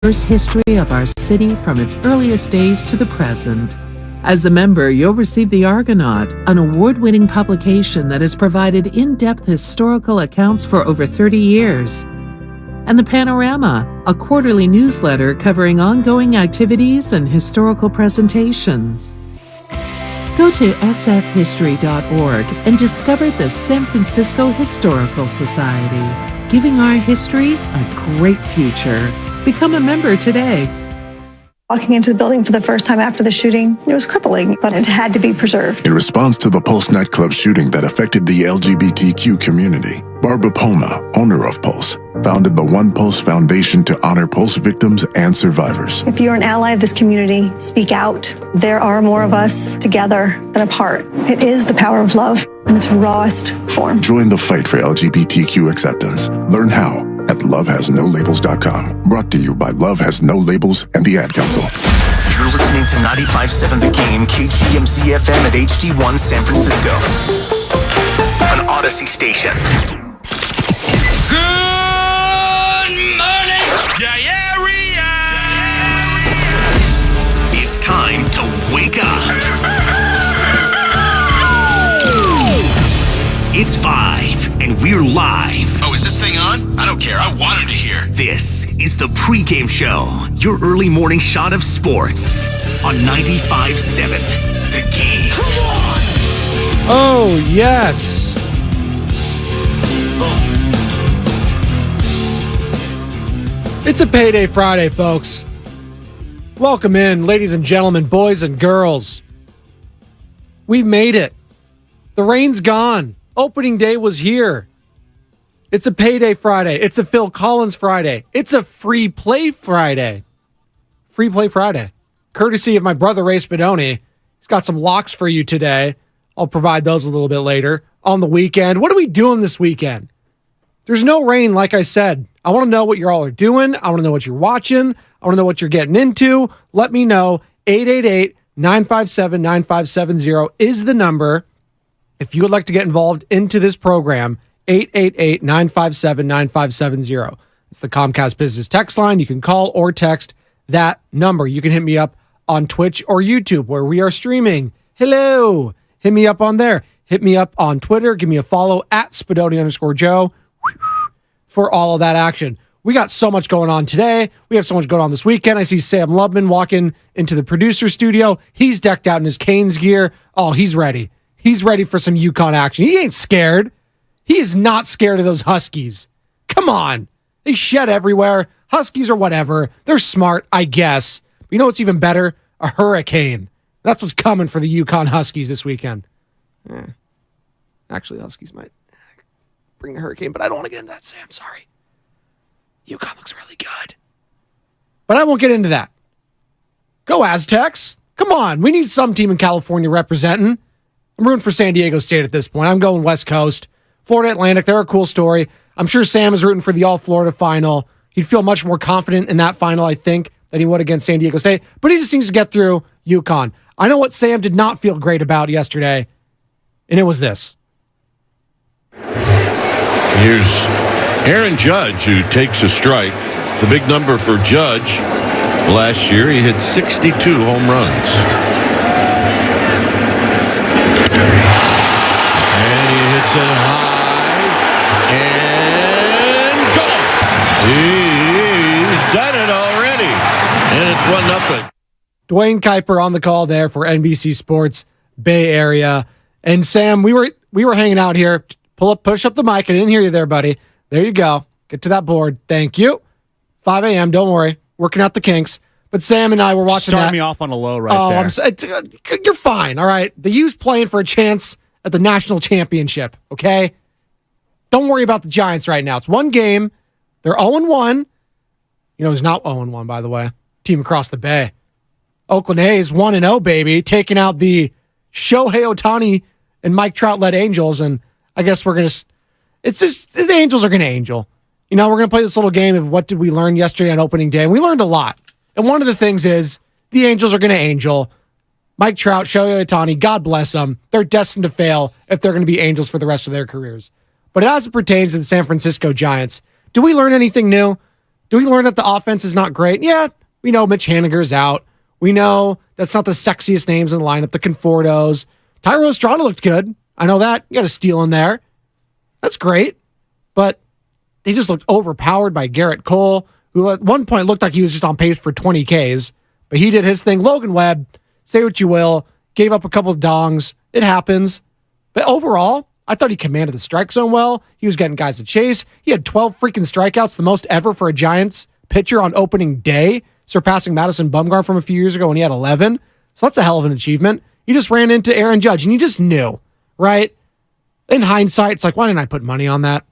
diverse history of our city from its earliest days to the present. As a member, you'll receive The Argonaut, an award-winning publication that has provided in-depth historical accounts for over 30 years. And The Panorama, a quarterly newsletter covering ongoing activities and historical presentations. Go to sfhistory.org and discover the San Francisco Historical Society, giving our history a great future. Become a member today. Walking into the building for the first time after the shooting, it was crippling, but it had to be preserved. In response to the Pulse nightclub shooting that affected the LGBTQ community, Barbara Poma, owner of Pulse, founded the One Pulse Foundation to honor Pulse victims and survivors. If you're an ally of this community, speak out. There are more of us together than apart. It is the power of love in its rawest form. Join the fight for LGBTQ acceptance. Learn how at lovehasnolabels.com. Brought to you by Love Has No Labels and the Ad Council. You're listening to 95.7 The Game, KGMZ FM at HD1 San Francisco. An Odyssey station. Good morning, diarrhea! It's time to wake up. It's 5, and we're live. Oh, is this thing on? I don't care. I want him to hear. This is the Pregame Show, your early morning shot of sports on 95.7 The Game. Come on! Oh, yes. It's a payday Friday, folks. Welcome in, ladies and gentlemen, boys and girls. We've made it. The rain's gone. Opening day was here. It's a payday Friday. It's a Phil Collins Friday. It's a free play Friday. Free play Friday. Courtesy of my brother Ray Spadoni. He's got some locks for you today. I'll provide those a little bit later. On the weekend. What are we doing this weekend? There's no rain, like I said. I want to know what you all are doing. I want to know what you're watching. I want to know what you're getting into. Let me know. 888-957-9570 is the number. If you would like to get involved into this program, 888-957-9570. It's the Comcast Business Text line. You can call or text that number. You can hit me up on Twitch or YouTube where we are streaming. Hello. Hit me up on there. Hit me up on Twitter. Give me a follow at Spadoni_Joe for all of that action. We got so much going on today. We have so much going on this weekend. I see Sam Lubman walking into the producer studio. He's decked out in his Canes gear. Oh, he's ready. He's ready for some UConn action. He ain't scared. He is not scared of those Huskies. Come on. They shed everywhere. Huskies or whatever. They're smart, I guess. But you know what's even better? A hurricane. That's what's coming for the UConn Huskies this weekend. Actually, Huskies might bring a hurricane, but I don't want to get into that, Sam. Sorry. UConn looks really good. But I won't get into that. Go Aztecs. Come on. We need some team in California representing. I'm rooting for San Diego State at this point. I'm going West Coast. Florida Atlantic, they're a cool story. I'm sure Sam is rooting for the All-Florida final. He'd feel much more confident in that final, I think, than he would against San Diego State. But he just needs to get through UConn. I know what Sam did not feel great about yesterday, and it was this. Here's Aaron Judge, who takes a strike. The big number for Judge last year, he hit 62 home runs. And he hits it high and gone. He's done it already. And it's 1-0. Dwayne Kuiper on the call there for NBC Sports Bay Area. And Sam, we were hanging out here. Push up the mic. I didn't hear you there, buddy. There you go. Get to that board. Thank you. 5 a.m. Don't worry. Working out the kinks. But Sam and I were watching Start that. me off on a low right there. You're fine, all right? The U's playing for a chance at the national championship, okay? Don't worry about the Giants right now. It's one game. They're 0-1. You know who's not 0-1, by the way? Team across the bay. Oakland A's 1-0, baby. Taking out the Shohei Ohtani and Mike Trout-led Angels. And I guess we're going to... It's just... The Angels are going to angel. You know, we're going to play this little game of what did we learn yesterday on opening day. And we learned a lot. And one of the things is the Angels are going to angel. Mike Trout, Shohei Ohtani, God bless them. They're destined to fail if they're going to be Angels for the rest of their careers. But as it pertains to the San Francisco Giants, do we learn anything new? Do we learn that the offense is not great? Yeah, we know Mitch Haniger's out. We know that's not the sexiest names in the lineup, the Confortos. Tyro Estrada looked good. I know that. You got a steal in there. That's great. But they just looked overpowered by Garrett Cole, who at one point looked like he was just on pace for 20 Ks. But he did his thing. Logan Webb, say what you will, gave up a couple of dongs. It happens. But overall, I thought he commanded the strike zone well. He was getting guys to chase. He had 12 freaking strikeouts, the most ever for a Giants pitcher on opening day, surpassing Madison Bumgarner from a few years ago when he had 11. So that's a hell of an achievement. He just ran into Aaron Judge, and you just knew, right? In hindsight, it's like, why didn't I put money on that?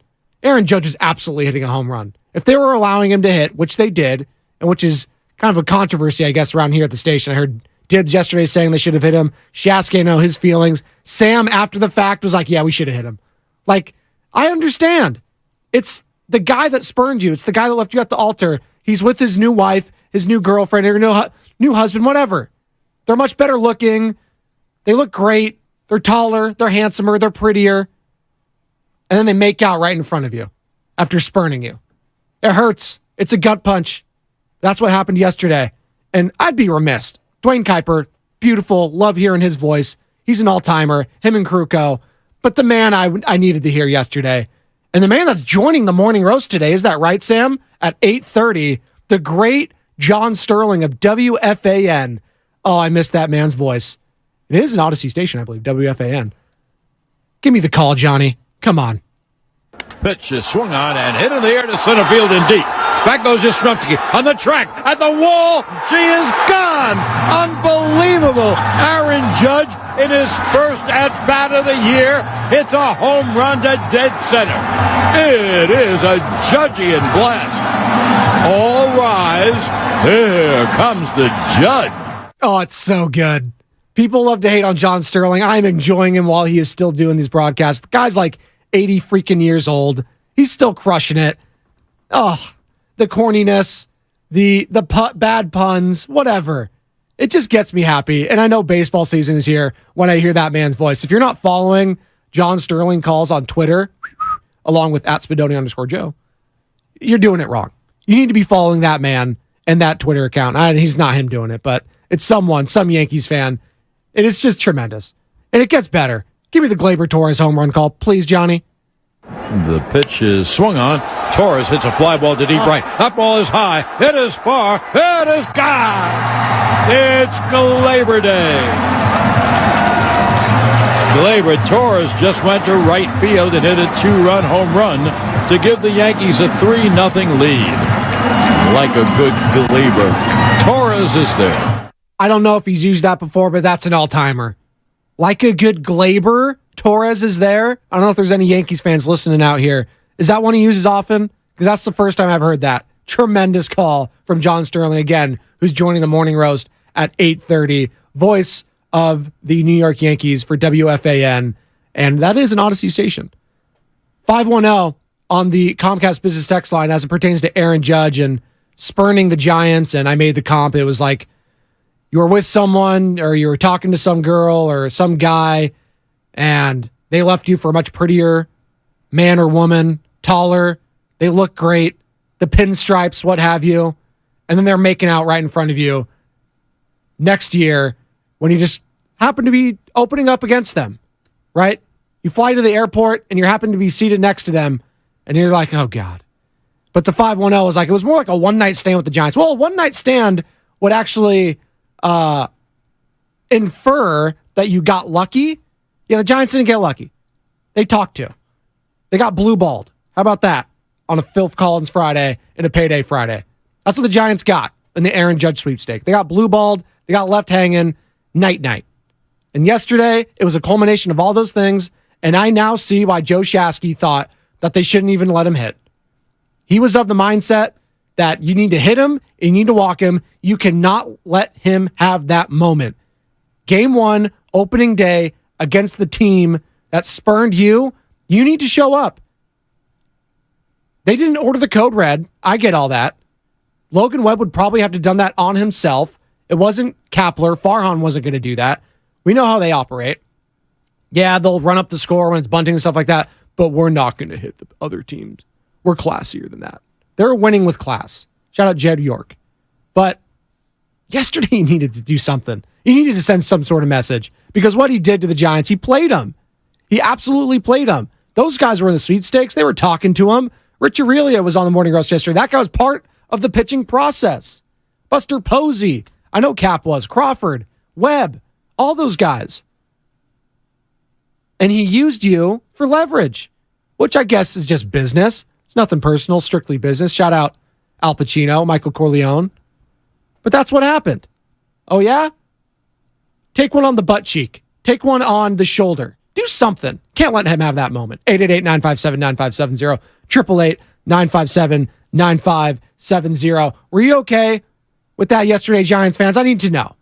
Aaron Judge is absolutely hitting a home run. If they were allowing him to hit, which they did, and which is kind of a controversy, I guess, around here at the station. I heard Dibs yesterday saying they should have hit him. Shasky, I know his feelings. Sam, after the fact, was like, yeah, we should have hit him. Like, I understand. It's the guy that spurned you. It's the guy that left you at the altar. He's with his new wife, his new girlfriend, or new husband, whatever. They're much better looking. They look great. They're taller. They're handsomer. They're prettier. And then they make out right in front of you after spurning you. It hurts. It's a gut punch. That's what happened yesterday. And I'd be remiss. Dwayne Kuiper, beautiful. Love hearing his voice. He's an all-timer. Him and Kruko. But the man I needed to hear yesterday, and the man that's joining the morning roast today, is that right, Sam? At 8:30, the great John Sterling of WFAN. Oh, I missed that man's voice. It is an Odyssey station, I believe, WFAN. Give me the call, Johnny. Come on. Pitch is swung on and hit in the air to center field and deep. Back goes Yastrzemski on the track, at the wall. She is gone. Unbelievable. Aaron Judge, in his first at-bat of the year, hits a home run to dead center. It is a Judgian blast. All rise. Here comes the Judge. Oh, it's so good. People love to hate on John Sterling. I'm enjoying him while he is still doing these broadcasts. The guy's like 80 freaking years old. He's still crushing it. Oh, the corniness, the bad puns, whatever. It just gets me happy. And I know baseball season is here when I hear that man's voice. If you're not following John Sterling calls on Twitter, along with @Spadoni_Joe, you're doing it wrong. You need to be following that man and that Twitter account. He's not him doing it, but it's some Yankees fan. It is just tremendous. And it gets better. Give me the Gleyber Torres home run call, please, Johnny. The pitch is swung on. Torres hits a fly ball to deep right. That ball is high. It is far. It is gone. It's Gleyber Day. Gleyber Torres just went to right field and hit a 2-run home run to give the Yankees a 3-0 lead. Like a good Gleyber, Torres is there. I don't know if he's used that before, but that's an all-timer. Like a good Gleyber, Torres is there. I don't know if there's any Yankees fans listening out here. Is that one he uses often? Because that's the first time I've heard that. Tremendous call from John Sterling again, who's joining the morning roast at 8:30. Voice of the New York Yankees for WFAN. And that is an Odyssey station. 510 on the Comcast Business Text line as it pertains to Aaron Judge and spurning the Giants. And I made the comp. It was like you were with someone or you were talking to some girl or some guy and they left you for a much prettier man or woman, taller. They look great. The pinstripes, what have you. And then they're making out right in front of you next year when you just happen to be opening up against them, right? You fly to the airport and you happen to be seated next to them and you're like, oh God. But the 510 was like, it was more like a one-night stand with the Giants. Well, a one-night stand would actually infer that you got lucky. Yeah, the Giants didn't get lucky. They talked to. They got blue-balled. How about that? On a Phil Collins Friday and a payday Friday. That's what the Giants got in the Aaron Judge sweepstake. They got blue-balled. They got left hanging. Night-night. And yesterday, it was a culmination of all those things, and I now see why Joe Shasky thought that they shouldn't even let him hit. He was of the mindset that you need to hit him, you need to walk him. You cannot let him have that moment. Game 1, opening day, against the team that spurned you, you need to show up. They didn't order the code red. I get all that. Logan Webb would probably have to done that on himself. It wasn't Kapler. Farhan wasn't going to do that. We know how they operate. Yeah, they'll run up the score when it's bunting and stuff like that, but we're not going to hit the other teams. We're classier than that. They're winning with class. Shout out Jed York. But yesterday he needed to do something. He needed to send some sort of message because what he did to the Giants, he played them. He absolutely played them. Those guys were in the sweepstakes. They were talking to him. Rich Aurelia was on the Morning Roast yesterday. That guy was part of the pitching process. Buster Posey. I know Cap was. Crawford. Webb. All those guys. And he used you for leverage, which I guess is just business. It's nothing personal, strictly business. Shout out Al Pacino, Michael Corleone. But that's what happened. Oh, yeah? Take one on the butt cheek. Take one on the shoulder. Do something. Can't let him have that moment. 888-957-9570. 888-957-9570. Were you okay with that yesterday, Giants fans? I need to know.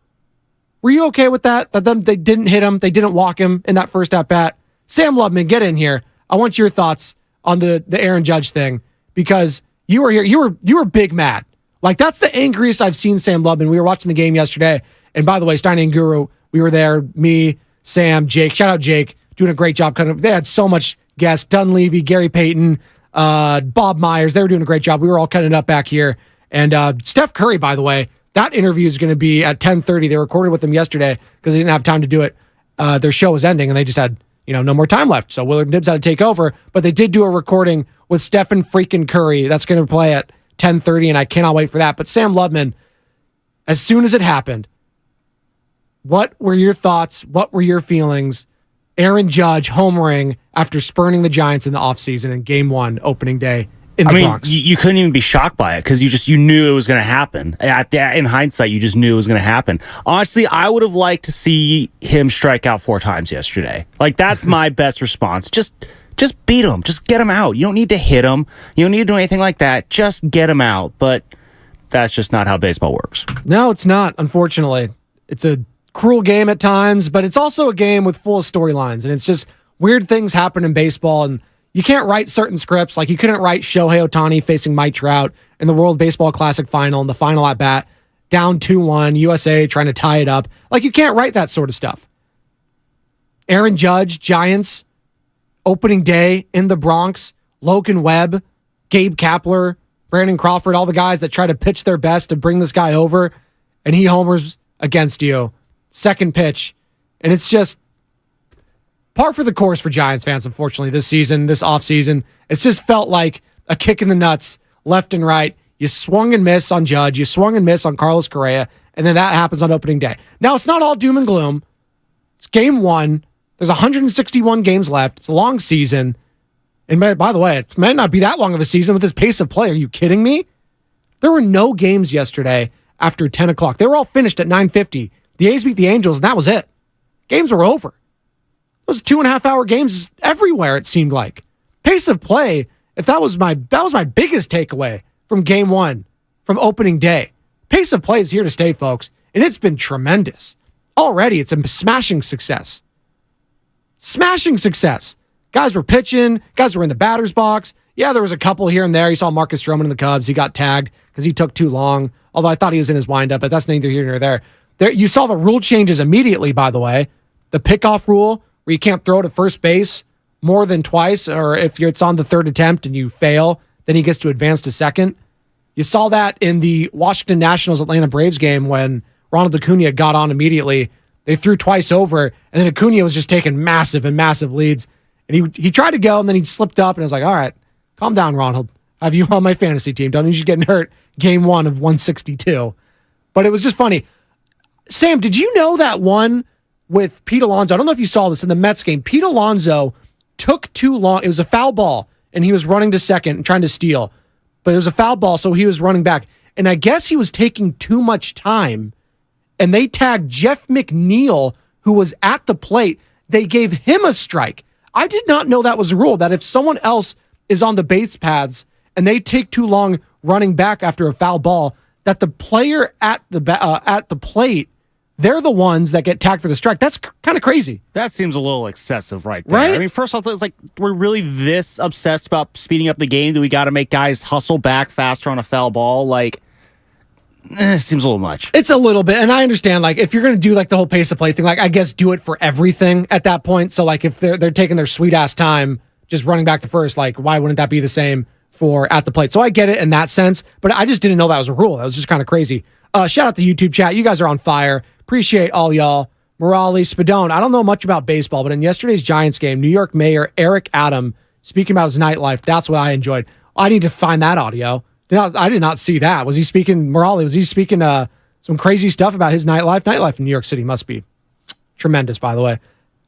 Were you okay with that? That they didn't hit him, they didn't walk him in that first at-bat? Sam Lubman, get in here. I want your thoughts on the Aaron Judge thing because you were here. You were big mad. Like, that's the angriest I've seen Sam Lubman. We were watching the game yesterday. And by the way, Stein and Guru, we were there. Me, Sam, Jake. Shout out Jake. Doing a great job. They had so much guests. Dunleavy, Gary Payton, Bob Myers. They were doing a great job. We were all cutting it up back here. And Steph Curry, by the way, that interview is going to be at 10:30. They recorded with them yesterday because they didn't have time to do it. Their show was ending, and they just had no more time left. So Willard Nibbs had to take over. But they did do a recording with Stephen freaking Curry. That's going to play at 10:30, and I cannot wait for that. But Sam Lubman, as soon as it happened, what were your thoughts? What were your feelings? Aaron Judge homering after spurning the Giants in the offseason in Game 1, opening day in the Bronx. You couldn't even be shocked by it because you knew it was going to happen. In hindsight, you just knew it was going to happen. Honestly, I would have liked to see him strike out 4 times yesterday. Like, that's my best response. Just beat him. Just get him out. You don't need to hit him. You don't need to do anything like that. Just get him out. But that's just not how baseball works. No, it's not, unfortunately. It's a cruel game at times, but it's also a game with full of storylines, and it's just weird things happen in baseball, and you can't write certain scripts. Like, you couldn't write Shohei Ohtani facing Mike Trout in the World Baseball Classic final, in the final at bat, down 2-1, USA trying to tie it up. Like, you can't write that sort of stuff. Aaron Judge, Giants, opening day in the Bronx, Logan Webb, Gabe Kapler, Brandon Crawford, all the guys that try to pitch their best to bring this guy over, and he homers against you. Second pitch. And it's just par for the course for Giants fans, unfortunately, this season, this offseason. It's just felt like a kick in the nuts left and right. You swung and missed on Judge. You swung and missed on Carlos Correa. And then that happens on opening day. Now, it's not all doom and gloom. It's Game 1. There's 161 games left. It's a long season. And by the way, it might not be that long of a season with this pace of play. Are you kidding me? There were no games yesterday after 10 o'clock. They were all finished at 9:50. The A's beat the Angels, and that was it. Games were over. Those 2.5-hour games everywhere, it seemed like. Pace of play, if that was my biggest takeaway from Game 1, from opening day. Pace of play is here to stay, folks, and it's been tremendous. Already, it's a smashing success. Smashing success. Guys were pitching. Guys were in the batter's box. Yeah, there was a couple here and there. You saw Marcus Stroman in the Cubs. He got tagged because he took too long, although I thought he was in his windup, but that's neither here nor there. You saw the rule changes immediately, by the way. The pickoff rule, where you can't throw to first base more than twice, or if it's on the third attempt and you fail, then he gets to advance to second. You saw that in the Washington Nationals Atlanta Braves game when Ronald Acuna got on immediately. They threw twice over, and then Acuna was just taking massive leads. And he tried to go, and then he slipped up, and I was like, all right, calm down, Ronald. I have you on my fantasy team. Don't need you getting hurt. Game 1 of 162. But it was just funny. Sam, did you know that one with Pete Alonso? I don't know if you saw this in the Mets game. Pete Alonso took too long. It was a foul ball, and he was running to second and trying to steal. But it was a foul ball, so he was running back. And I guess he was taking too much time, and they tagged Jeff McNeil, who was at the plate. They gave him a strike. I did not know that was a rule, that if someone else is on the base paths and they take too long running back after a foul ball, that the player at the plate, they're the ones that get tagged for the strike. That's kind of crazy. That seems a little excessive right there. Right? I mean, first off, it's like, we're really this obsessed about speeding up the game that we got to make guys hustle back faster on a foul ball? Like, it seems a little much. It's a little bit, and I understand, like, if you're going to do, like, the whole pace of play thing, like, I guess do it for everything at that point. So, like, if they're taking their sweet-ass time just running back to first, like, why wouldn't that be the same for at the plate. So I get it in that sense, but I just didn't know that was a rule. That was just kind of crazy. Shout out to YouTube chat. You guys are on fire. Appreciate all y'all. Morales, Spadone. I don't know much about baseball, but in yesterday's Giants game, New York Mayor Eric Adam speaking about his nightlife. That's what I enjoyed. I need to find that audio. I did not see that. Was he speaking, Morales, was he speaking some crazy stuff about his nightlife? Nightlife in New York City must be tremendous, by the way.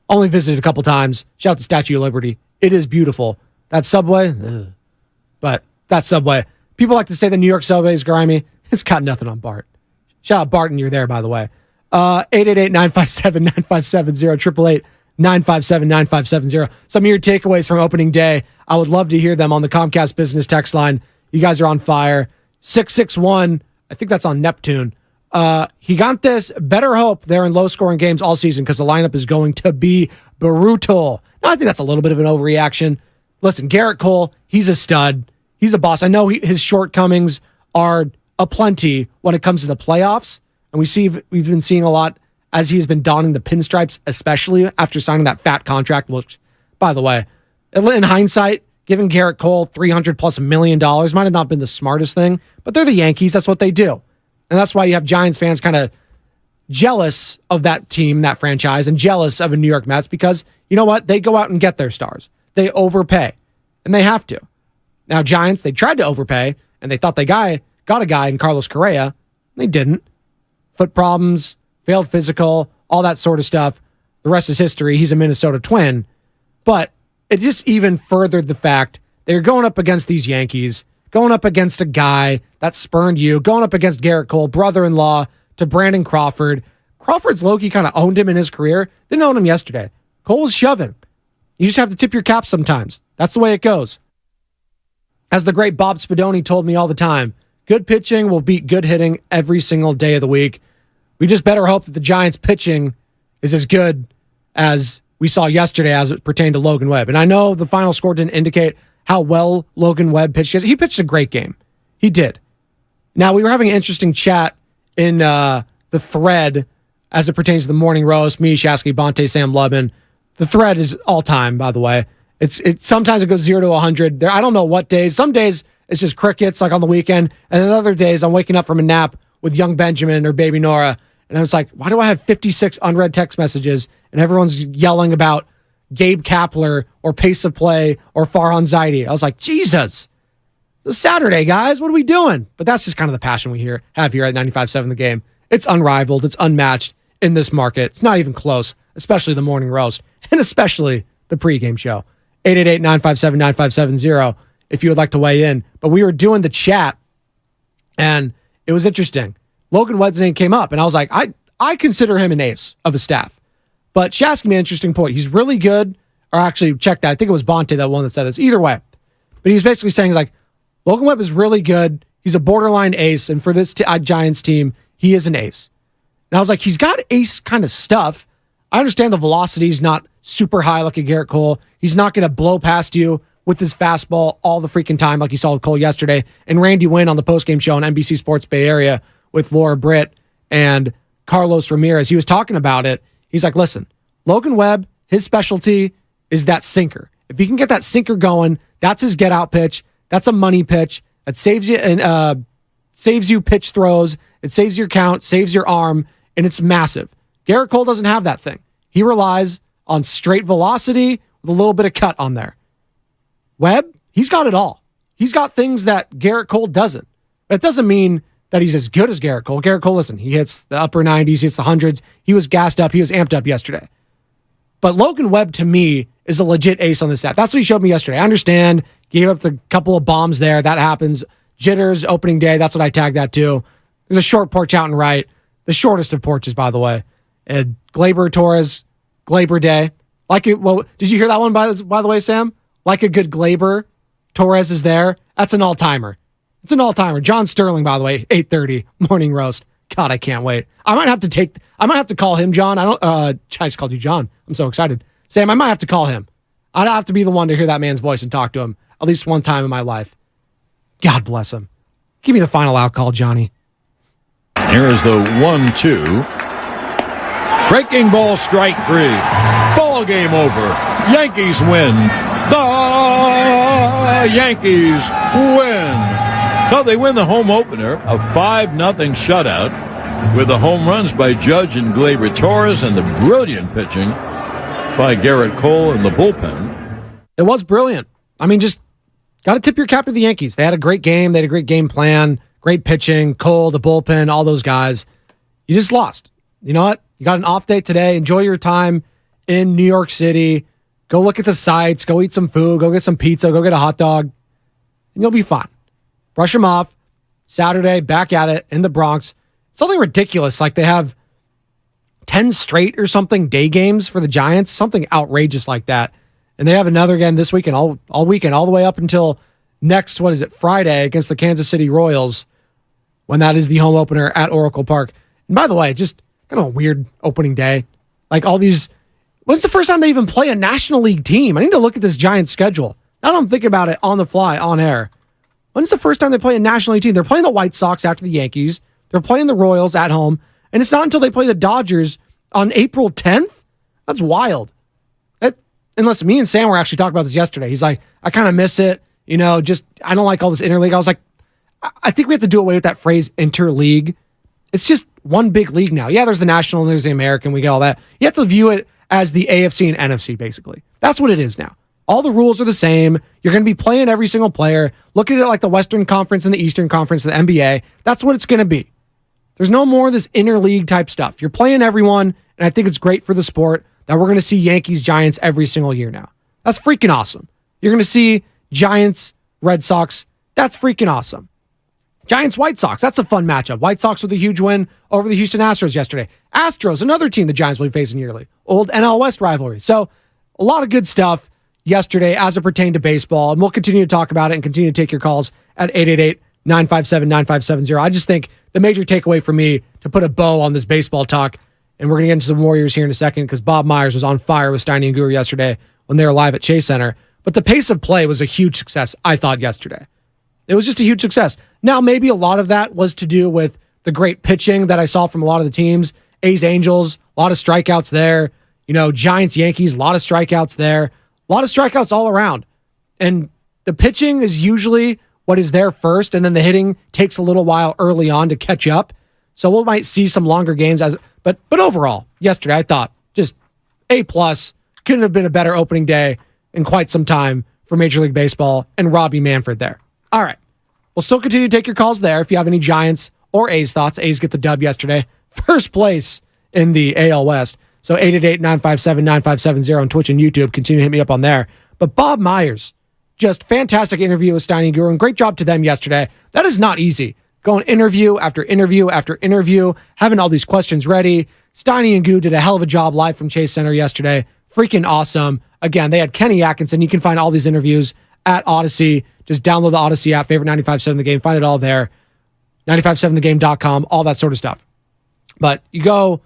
Only visited a couple times. Shout out to Statue of Liberty. It is beautiful. That subway, but that subway. People like to say the New York subway is grimy. It's got nothing on Bart. Shout out Barton, you're there, by the way. 888-957-9570, 888-957-9570. Some of your takeaways from opening day. I would love to hear them on the Comcast Business text line. You guys are on fire. 661, I think that's on Neptune. Gigantes better hope they're in low-scoring games all season because the lineup is going to be brutal. Now, I think that's a little bit of an overreaction. Listen, Garrett Cole, he's a stud. He's a boss. I know his shortcomings are aplenty when it comes to the playoffs, and we've been seeing a lot as he's been donning the pinstripes, especially after signing that fat contract, which, by the way, in hindsight, giving Garrett Cole $300+ million might have not been the smartest thing, but they're the Yankees. That's what they do. And that's why you have Giants fans kind of jealous of that team, that franchise, and jealous of a New York Mets because, you know what? They go out and get their stars. They overpay, and they have to. Now, Giants, they tried to overpay, and they thought they got a guy in Carlos Correa. And they didn't. Foot problems, failed physical, all that sort of stuff. The rest is history. He's a Minnesota Twin. But it just even furthered the fact they're going up against these Yankees, going up against a guy that spurned you, going up against Garrett Cole, brother-in-law to Brandon Crawford. Crawford's low-key kind of owned him in his career. Didn't own him yesterday. Cole was shoving. You just have to tip your cap sometimes. That's the way it goes. As the great Bob Spadoni told me all the time, good pitching will beat good hitting every single day of the week. We just better hope that the Giants' pitching is as good as we saw yesterday as it pertained to Logan Webb. And I know the final score didn't indicate how well Logan Webb pitched. He pitched a great game. He did. Now, we were having an interesting chat in the thread as it pertains to the morning roast. Me, Shasky, Bonte, Sam Lubin. The thread is all time, by the way. It's sometimes it goes 0 to 100. I don't know what days. Some days it's just crickets, like on the weekend. And then other days I'm waking up from a nap with young Benjamin or baby Nora. And I was like, why do I have 56 unread text messages and everyone's yelling about Gabe Kapler or pace of play or Farhan Zaidi? I was like, Jesus. It's Saturday, guys. What are we doing? But that's just kind of the passion we have here at 95.7 The Game. It's unrivaled. It's unmatched in this market. It's not even close, especially the morning roast and especially the pregame show. 888-957-9570 if you would like to weigh in. But we were doing the chat, and it was interesting. Logan Webb's name came up, and I was like, I consider him an ace of a staff. But Shasky made an interesting point. He's really good, or actually, check that. I think it was Bonte, that one that said this. Either way. But he's basically saying, like, Logan Webb is really good. He's a borderline ace, and for this Giants team, he is an ace. And I was like, he's got ace kind of stuff. I understand the velocity is not super high like a Garrett Cole. He's not going to blow past you with his fastball all the freaking time like you saw with Cole yesterday. And Randy Wynn on the postgame show on NBC Sports Bay Area with Laura Britt and Carlos Ramirez, he was talking about it. He's like, listen, Logan Webb, his specialty is that sinker. If he can get that sinker going, that's his get-out pitch. That's a money pitch. That saves you and saves you pitch throws. It saves your count, saves your arm, and it's massive. Garrett Cole doesn't have that thing. He relies on straight velocity with a little bit of cut on there. Webb, he's got it all. He's got things that Garrett Cole doesn't. That doesn't mean that he's as good as Garrett Cole. Garrett Cole, listen, he hits the upper 90s, he hits the hundreds. He was gassed up. He was amped up yesterday. But Logan Webb, to me, is a legit ace on this staff. That's what he showed me yesterday. I understand. Gave up the couple of bombs there. That happens. Jitters, opening day. That's what I tagged that too. There's a short porch out and right. The shortest of porches, by the way. And Glaber Torres, Glaber Day. Like it. Well, did you hear that one by the way, Sam? Like a good Glaber, Torres is there. That's an all-timer. It's an all-timer. John Sterling, by the way, 8:30 morning roast. God, I can't wait. I might have to call him John. I just called you John. I'm so excited. Sam, I might have to call him. I'd have to be the one to hear that man's voice and talk to him at least one time in my life. God bless him. Give me the final out call, Johnny. Here is the 1-2. Breaking ball, strike 3. Ball game over. Yankees win. The Yankees win. So they win the home opener, a 5-0 shutout with the home runs by Judge and Gleyber Torres and the brilliant pitching by Garrett Cole in the bullpen. It was brilliant. I mean, just got to tip your cap to the Yankees. They had a great game. They had a great game plan, great pitching, Cole, the bullpen, all those guys. You just lost. You know what? You got an off day today. Enjoy your time in New York City. Go look at the sights. Go eat some food. Go get some pizza. Go get a hot dog. And you'll be fine. Brush them off. Saturday, back at it in the Bronx. Something ridiculous. Like they have 10 straight or something day games for the Giants. Something outrageous like that. And they have another again this weekend, all weekend, all the way up until next, Friday against the Kansas City Royals, when that is the home opener at Oracle Park. And by the way, just kind of a weird opening day. Like all these, when's the first time they even play a National League team? I need to look at this Giants schedule. Now that I'm thinking about it on the fly, on air. When's the first time they play a National League team? They're playing the White Sox after the Yankees. They're playing the Royals at home. And it's not until they play the Dodgers on April 10th? That's wild. Unless me and Sam were actually talking about this yesterday. He's like, I kind of miss it. I don't like all this interleague. I was like, I think we have to do away with that phrase interleague. It's just one big league now. Yeah, there's the National and there's the American. We get all that. You have to view it as the AFC and NFC, basically. That's what it is now. All the rules are the same. You're going to be playing every single player. Look at it like the Western Conference and the Eastern Conference, the NBA. That's what it's going to be. There's no more of this interleague type stuff. You're playing everyone, and I think it's great for the sport that we're going to see Yankees, Giants every single year now. That's freaking awesome. You're going to see Giants, Red Sox. That's freaking awesome. Giants, White Sox. That's a fun matchup. White Sox with a huge win over the Houston Astros yesterday. Astros, another team the Giants will be facing yearly. Old NL West rivalry. So a lot of good stuff yesterday as it pertained to baseball, and we'll continue to talk about it and continue to take your calls at 888-957-9570. I just think the major takeaway for me to put a bow on this baseball talk, and we're going to get into the Warriors here in a second because Bob Myers was on fire with Steiny and Guru yesterday when they were live at Chase Center. But the pace of play was a huge success, I thought, yesterday. It was just a huge success. Now, maybe a lot of that was to do with the great pitching that I saw from a lot of the teams. A's, Angels, a lot of strikeouts there. Giants, Yankees, a lot of strikeouts there. A lot of strikeouts all around. And the pitching is usually what is there first, and then the hitting takes a little while early on to catch up. So we might see some longer games but overall, yesterday I thought just A+. Couldn't have been a better opening day in quite some time for Major League Baseball and Robbie Manfred there. All right. We'll still continue to take your calls there if you have any Giants or A's thoughts. A's get the dub yesterday. First place in the AL West. So 888-957-9570 on Twitch and YouTube. Continue to hit me up on there. But Bob Myers, just fantastic interview with Steiny and Guru, and great job to them yesterday. That is not easy. Going interview after interview after interview, having all these questions ready. Steiny and Guru did a hell of a job live from Chase Center yesterday. Freaking awesome. Again, they had Kenny Atkinson. You can find all these interviews at Odyssey. Just download the Odyssey app, favorite 95.7 The Game. Find it all there. 957thegame.com, all that sort of stuff. But you go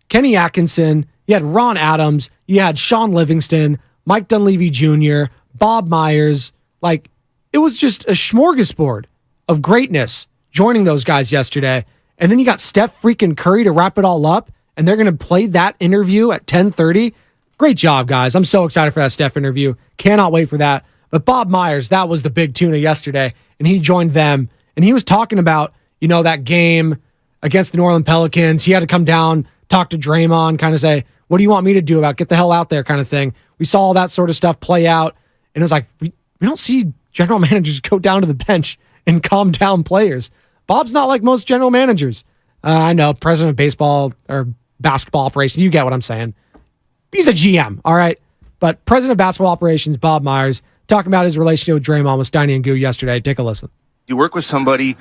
Kenny Atkinson, you had Ron Adams, you had Sean Livingston, Mike Dunleavy Jr., Bob Myers. Like, it was just a smorgasbord of greatness joining those guys yesterday. And then you got Steph freaking Curry to wrap it all up, and they're going to play that interview at 10:30. Great job, guys. I'm so excited for that Steph interview. Cannot wait for that. But Bob Myers, that was the big tuna yesterday, and he joined them, and he was talking about, that game against the New Orleans Pelicans. He had to come down, talk to Draymond, kind of say, what do you want me to do about it? Get the hell out there kind of thing. We saw all that sort of stuff play out, and it was like, we don't see general managers go down to the bench and calm down players. Bob's not like most general managers. I know, president of baseball or basketball operations, you get what I'm saying. He's a GM, all right? But president of basketball operations, Bob Myers, talking about his relationship with Draymond with Steiny and Goo yesterday. Take a listen. You work with somebody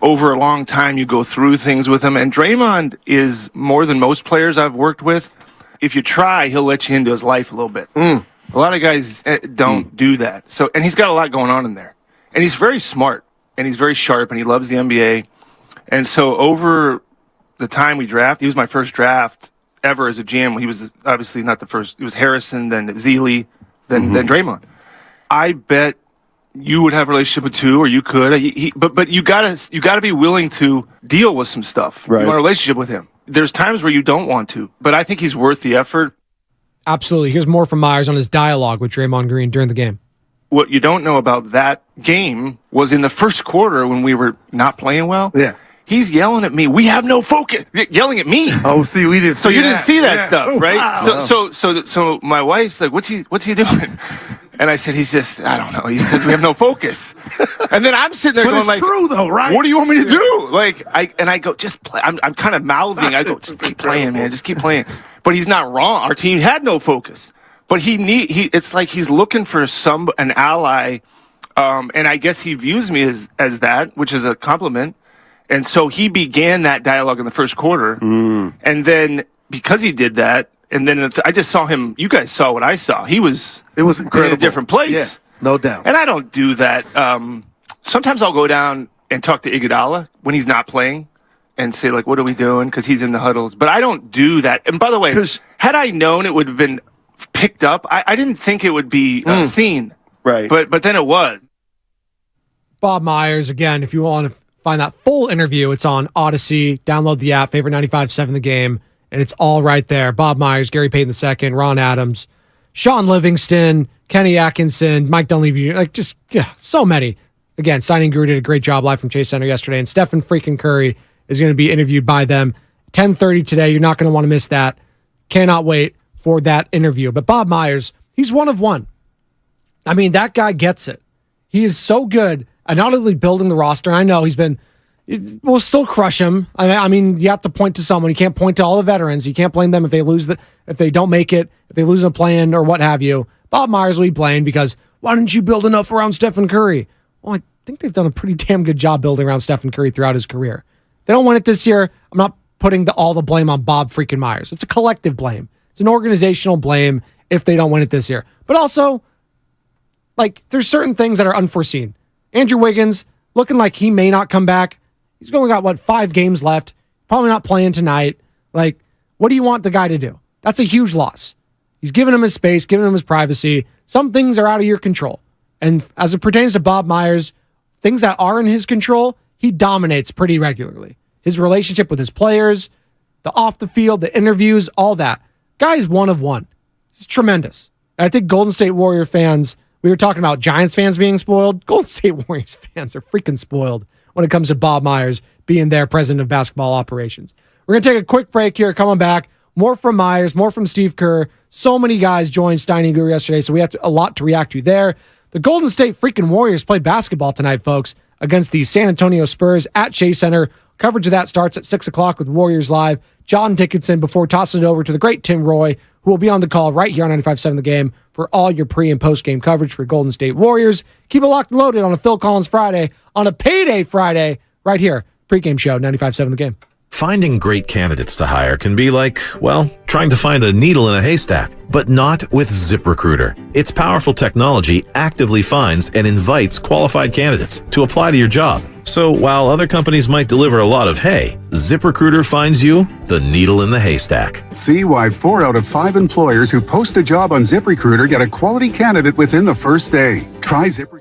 over a long time, you go through things with them, and Draymond is more than most players I've worked with. If you try, he'll let you into his life a little bit. A lot of guys don't do that. So, and he's got a lot going on in there. And he's very smart, and he's very sharp, and he loves the NBA. And so over the time we drafted, he was my first draft ever as a GM. He was obviously not the first. It was Harrison, then Zealy, then Draymond. I bet you would have a relationship with two, or you could. But you gotta be willing to deal with some stuff. Right. You want a relationship with him. There's times where you don't want to, but I think he's worth the effort. Absolutely. Here's more from Myers on his dialogue with Draymond Green during the game. what you don't know about that game was in the first quarter when we were not playing well. Yeah. He's yelling at me. We have no focus. Yelling at me. Oh, see, we didn't. So you didn't see that stuff, right? Wow. So my wife's like, "What's he doing?" And I said, "He's just, I don't know." He says, "We have no focus." And then I'm sitting there going, "Like, true though, right? What do you want me to do?" Like, I go, "Just play." I'm kind of mouthing. I go, "Just keep playing, man. Just keep playing." But he's not wrong. Our team had no focus, but it's like he's looking for an ally, and I guess he views me as that, which is a compliment. And so he began that dialogue in the first quarter. And then because he did that, and then I just saw him, you guys saw what I saw. It was incredible. In a different place. Yeah, no doubt. And I don't do that. Sometimes I'll go down and talk to Iguodala when he's not playing and say, like, what are we doing? Because he's in the huddles. But I don't do that. And by the way, had I known it would have been picked up, I didn't think it would be seen. Right. But then it was. Bob Myers, again, if you want to find that full interview, it's on Odyssey. Download the app, Favorite 95.7 The Game, and it's all right there. Bob Myers, Gary Payton II, Ron Adams, Sean Livingston, Kenny Atkinson, Mike Dunleavy, so many. Again, Signing Guru did a great job live from Chase Center yesterday, and Stephen freaking Curry is going to be interviewed by them 10:30 today. You're not going to want to miss that. Cannot wait for that interview. But Bob Myers, he's one of one. I mean, that guy gets it. He is so good at not only building the roster. I know we'll still crush him. I mean, you have to point to someone. You can't point to all the veterans. You can't blame them if they don't make it, if they lose a play-in or what have you. Bob Myers will be blamed because why didn't you build enough around Stephen Curry? Well, I think they've done a pretty damn good job building around Stephen Curry throughout his career. If they don't win it this year, I'm not putting all the blame on Bob freaking Myers. It's a collective blame. It's an organizational blame if they don't win it this year. But also, there's certain things that are unforeseen. Andrew Wiggins, looking like he may not come back. He's only got, 5 games left. Probably not playing tonight. What do you want the guy to do? That's a huge loss. He's giving him his space, giving him his privacy. Some things are out of your control. And as it pertains to Bob Myers, things that are in his control, he dominates pretty regularly. His relationship with his players, the off the field, the interviews, all that. Guy is one of one. He's tremendous. And I think Golden State Warrior fans, we were talking about Giants fans being spoiled. Golden State Warriors fans are freaking spoiled when it comes to Bob Myers being their president of basketball operations. We're going to take a quick break here. Coming back, more from Myers, more from Steve Kerr. So many guys joined Steiny Guru yesterday, so we have a lot to react to there. The Golden State freaking Warriors play basketball tonight, folks, against the San Antonio Spurs at Chase Center. Coverage of that starts at 6 o'clock with Warriors Live. John Dickinson before tossing it over to the great Tim Roy, who will be on the call right here on 95.7 The Game for all your pre- and post-game coverage for Golden State Warriors. Keep it locked and loaded on a Phil Collins Friday, on a payday Friday, right here. Pregame show, 95.7 The Game. Finding great candidates to hire can be like, trying to find a needle in a haystack, but not with ZipRecruiter. Its powerful technology actively finds and invites qualified candidates to apply to your job. So while other companies might deliver a lot of hay, ZipRecruiter finds you the needle in the haystack. See why 4 out of 5 employers who post a job on ZipRecruiter get a quality candidate within the first day. Try ZipRecruiter.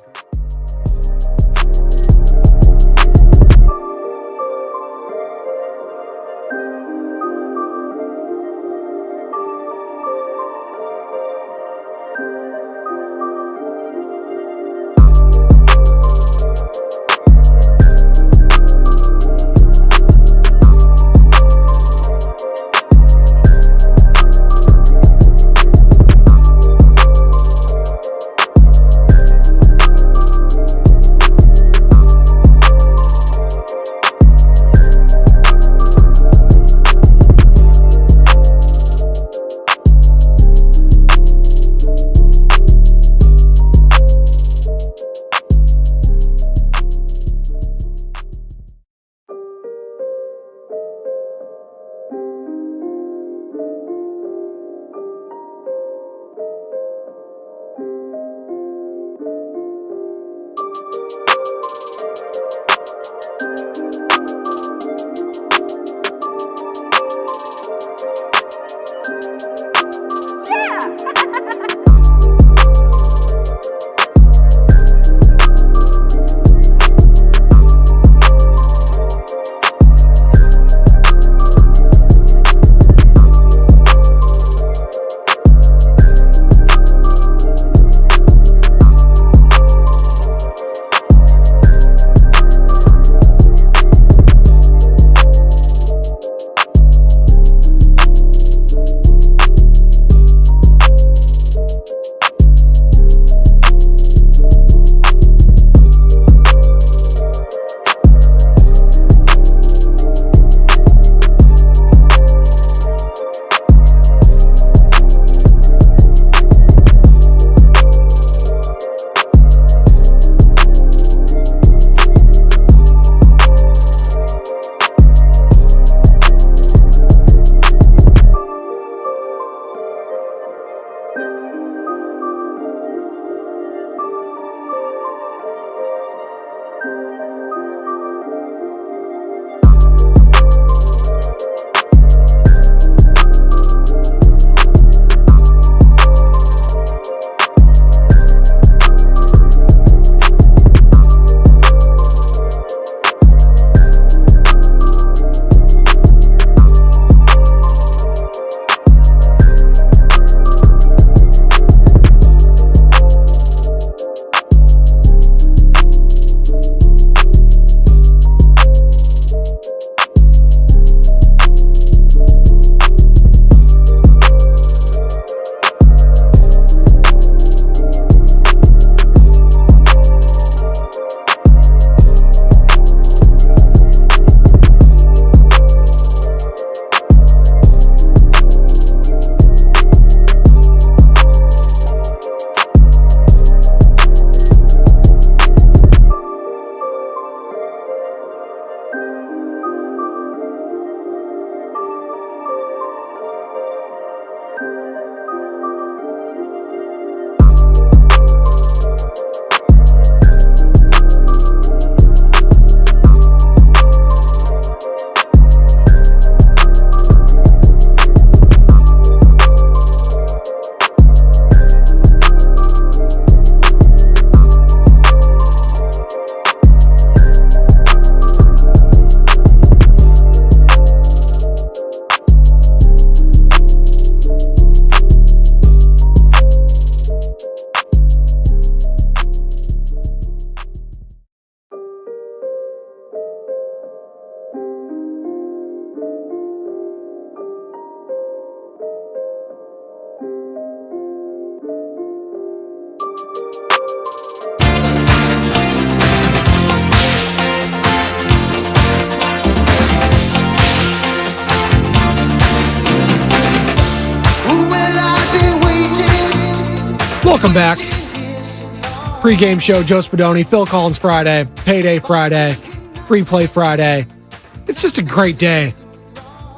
Welcome back. Pregame show, Joe Spadoni, Phil Collins Friday, Payday Friday, Free Play Friday. It's just a great day.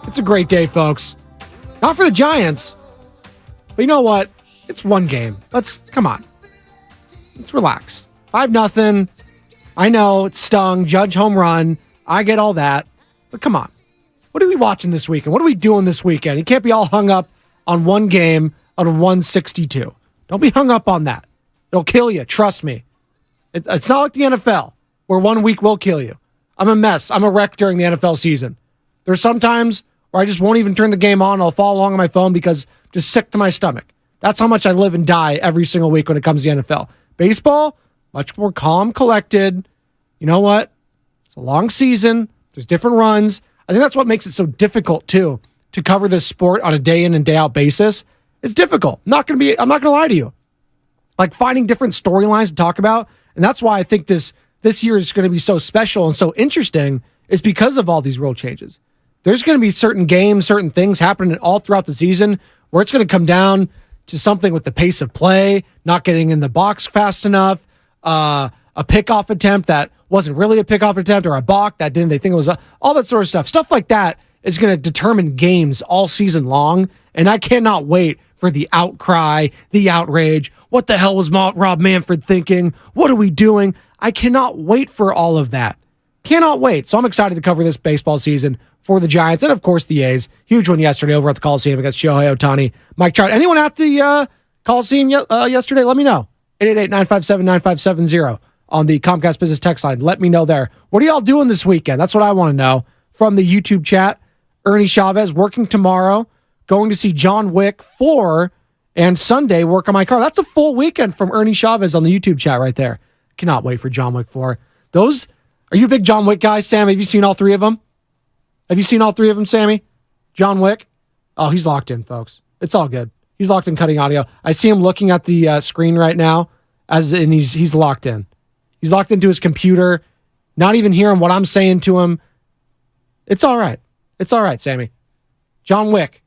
It's a great day, folks. Not for the Giants, but you know what? It's one game. Come on. Let's relax. 5-0. I know it stung. Judge home run. I get all that. But come on. What are we watching this weekend? What are we doing this weekend? You can't be all hung up on one game out of 162. Don't be hung up on that. It'll kill you. Trust me. It's not like the NFL, where 1 week will kill you. I'm a mess. I'm a wreck during the NFL season. There's some times where I just won't even turn the game on. I'll follow along on my phone because I'm just sick to my stomach. That's how much I live and die every single week when it comes to the NFL. Baseball, much more calm, collected. You know what? It's a long season. There's different runs. I think that's what makes it so difficult, too, to cover this sport on a day in and day out basis. It's difficult. I'm not going to lie to you. Like finding different storylines to talk about. And that's why I think this year is going to be so special and so interesting, is because of all these rule changes. There's going to be certain games, certain things happening all throughout the season where it's going to come down to something with the pace of play, not getting in the box fast enough, a pickoff attempt that wasn't really a pickoff attempt, or a balk that they think it was all that sort of stuff. Stuff like that is going to determine games all season long, and I cannot wait for the outcry, the outrage. What the hell was Rob Manfred thinking? What are we doing? I cannot wait for all of that. Cannot wait. So I'm excited to cover this baseball season for the Giants and, of course, the A's. Huge one yesterday over at the Coliseum against Shohei Ohtani, Mike Trout. Anyone at the Coliseum yesterday? Let me know. 888-957-9570 on the Comcast Business text line. Let me know there. What are y'all doing this weekend? That's what I want to know. From the YouTube chat, Ernie Chavez working tomorrow, going to see John Wick 4, and Sunday work on my car. That's a full weekend from Ernie Chavez on the YouTube chat right there. Cannot wait for John Wick 4. Are you a big John Wick guy, Sam? Have you seen all three of them? Have you seen all three of them, Sammy? John Wick? Oh, he's locked in, folks. It's all good. He's locked in cutting audio. I see him looking at the screen right now, and he's locked in. He's locked into his computer, not even hearing what I'm saying to him. It's all right. It's all right, Sammy. John Wick.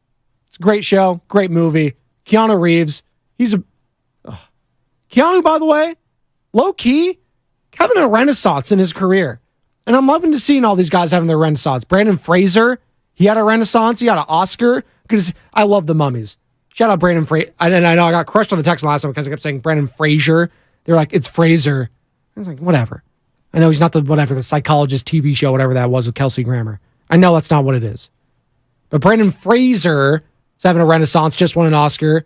It's a great show, great movie. Keanu Reeves. Keanu, by the way, low-key, having a renaissance in his career. And I'm loving to see all these guys having their renaissance. Brandon Fraser, he had a renaissance. He got an Oscar. Because I love the Mummies. Shout out Brandon Fraser. And I know I got crushed on the text last time because I kept saying Brandon Fraser. They're like, it's Fraser. I was like, whatever. I know he's not the psychologist TV show, whatever that was with Kelsey Grammer. I know that's not what it is. But Brandon Fraser is having a renaissance, just won an Oscar.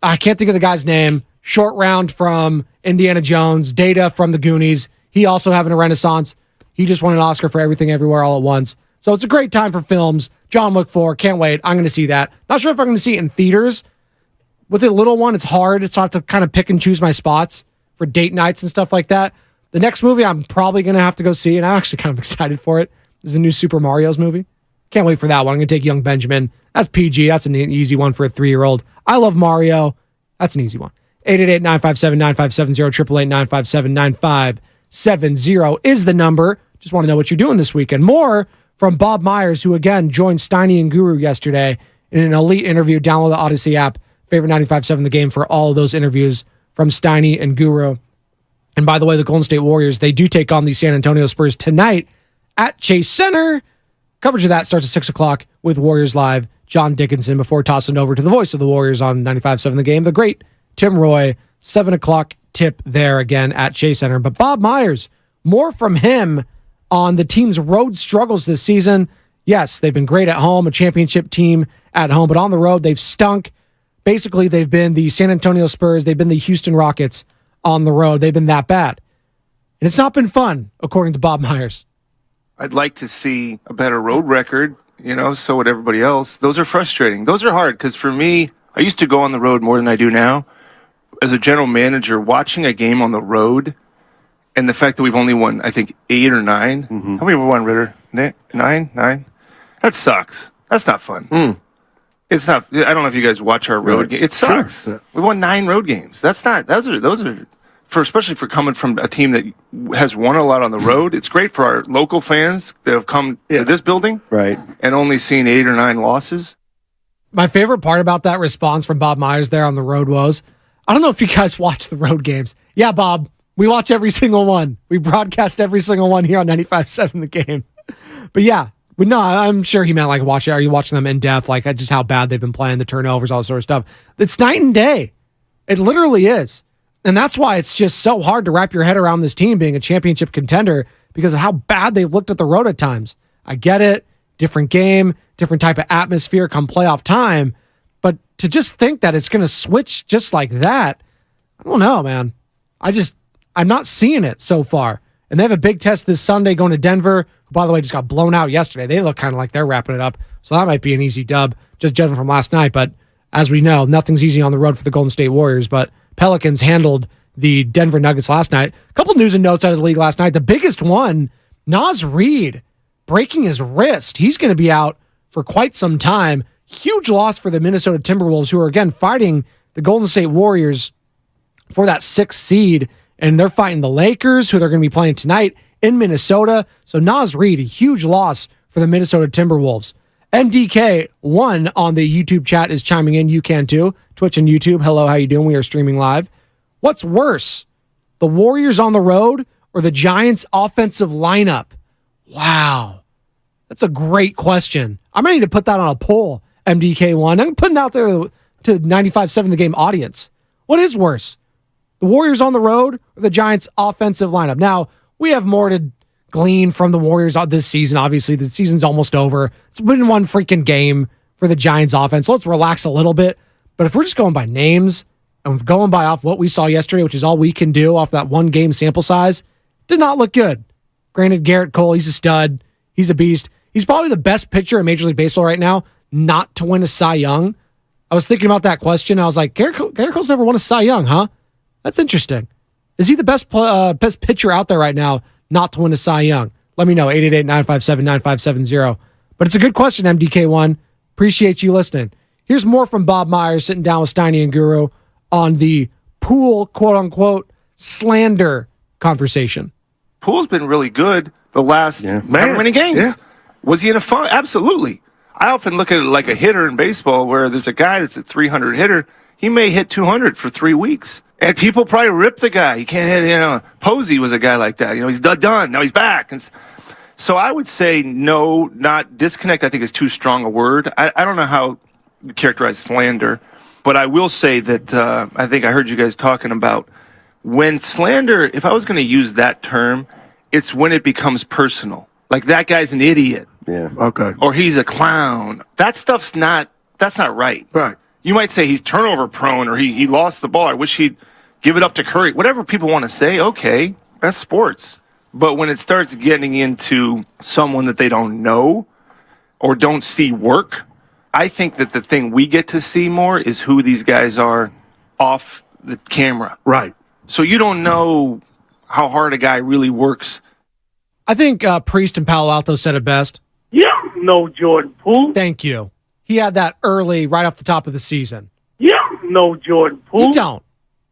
I can't think of the guy's name. Short Round from Indiana Jones. Data from the Goonies. He also having a renaissance. He just won an Oscar for Everything Everywhere All at Once. So it's a great time for films. John Wick 4, can't wait. I'm going to see that. Not sure if I'm going to see it in theaters. With a little one, it's hard. It's hard to kind of pick and choose my spots for date nights and stuff like that. The next movie I'm probably going to have to go see, and I'm actually kind of excited for it, is the new Super Mario's movie. Can't wait for that one. I'm going to take Young Benjamin. That's PG. That's an easy one for a 3-year-old. I love Mario. That's an easy one. 888-957-9570, 888-957-9570 is the number. Just want to know what you're doing this weekend. More from Bob Myers, who again joined Steiny and Guru yesterday in an elite interview. Download the Odyssey app. Favorite 95.7 The Game for all of those interviews from Steiny and Guru. And by the way, the Golden State Warriors, they do take on the San Antonio Spurs tonight at Chase Center. Coverage of that starts at 6 o'clock with Warriors Live. John Dickinson before tossing over to the voice of the Warriors on 95.7 The Game, the great Tim Roy. 7 o'clock tip there again at Chase Center. But Bob Myers, more from him on the team's road struggles this season. Yes, they've been great at home, a championship team at home, but on the road, they've stunk. Basically, they've been the San Antonio Spurs. They've been the Houston Rockets on the road. They've been that bad. And it's not been fun, according to Bob Myers. I'd like to see a better road record, so would everybody else. Those are frustrating. Those are hard because for me, I used to go on the road more than I do now. As a general manager, watching a game on the road and the fact that we've only won, I think, 8 or 9. Mm-hmm. How many have we won, Ritter? 9? That sucks. That's not fun. It's not. I don't know if you guys watch our road game. It sucks. Sure. We've won 9 road games. That's not. Those are especially for coming from a team that has won a lot on the road. It's great for our local fans that have come to this building, right, and only seen 8 or 9 losses. My favorite part about that response from Bob Myers there on the road was, I don't know if you guys watch the road games. Yeah, Bob, we watch every single one. We broadcast every single one here on 95.7 The Game. But yeah, no, I'm sure he meant like watch it. Are you watching them in depth? Like just how bad they've been playing, the turnovers, all that sort of stuff. It's night and day. It literally is. And that's why it's just so hard to wrap your head around this team being a championship contender because of how bad they've looked at the road at times. I get it. Different game, different type of atmosphere come playoff time. But to just think that it's going to switch just like that, I don't know, man. I'm not seeing it so far. And they have a big test this Sunday going to Denver, who, by the way, just got blown out yesterday. They look kind of like they're wrapping it up. So that might be an easy dub, just judging from last night. But as we know, nothing's easy on the road for the Golden State Warriors. But Pelicans handled the Denver Nuggets last night. A couple news and notes out of the league last night. The biggest one, Naz Reid breaking his wrist. He's going to be out for quite some time. Huge loss for the Minnesota Timberwolves, who are, again, fighting the Golden State Warriors for that 6th seed. And they're fighting the Lakers, who they're going to be playing tonight in Minnesota. So Naz Reid, a huge loss for the Minnesota Timberwolves. MDK1 on the YouTube chat is chiming in. You can too. Twitch and YouTube. Hello, how you doing? We are streaming live. What's worse, the Warriors on the road or the Giants offensive lineup? Wow. That's a great question. I'm ready to put that on a poll, MDK1. I'm putting it out there to 95.7 The Game audience. What is worse, the Warriors on the road or the Giants offensive lineup? Now, we have more to glean from the Warriors this season. Obviously, the season's almost over. It's been one freaking game for the Giants offense. So let's relax a little bit. But if we're just going by names and going by off what we saw yesterday, which is all we can do off that one game sample size, did not look good. Granted, Garrett Cole, he's a stud. He's a beast. He's probably the best pitcher in Major League Baseball right now not to win a Cy Young. I was thinking about that question. I was like, Garrett Cole's never won a Cy Young, huh? That's interesting. Is he the best pitcher out there right now not to win a Cy Young? Let me know, 888-957-9570. But it's a good question, MDK1. Appreciate you listening. Here's more from Bob Myers sitting down with Steiny and Guru on the Poole, quote-unquote, slander conversation. Poole's been really good the last how many games? Yeah. Was he in a fun? Absolutely. I often look at it like a hitter in baseball where there's a guy that's a 300 hitter. He may hit 200 for 3 weeks. And people probably rip the guy. He can't hit, Posey was a guy like that. He's done. Now he's back. And so I would say no, not disconnect, I think is too strong a word. I don't know how you characterize slander, but I will say that I think I heard you guys talking about when slander, if I was going to use that term, it's when it becomes personal. Like that guy's an idiot. Yeah. Okay. Or he's a clown. That stuff's that's not right. Right. You might say he's turnover prone or he lost the ball. I wish he'd give it up to Curry. Whatever people want to say, okay, that's sports. But when it starts getting into someone that they don't know or don't see work, I think that the thing we get to see more is who these guys are off the camera. Right. So you don't know how hard a guy really works. I think Priest in Palo Alto said it best. You don't know Jordan Poole. Thank you. He had that early, right off the top of the season. You don't know Jordan Poole. You don't.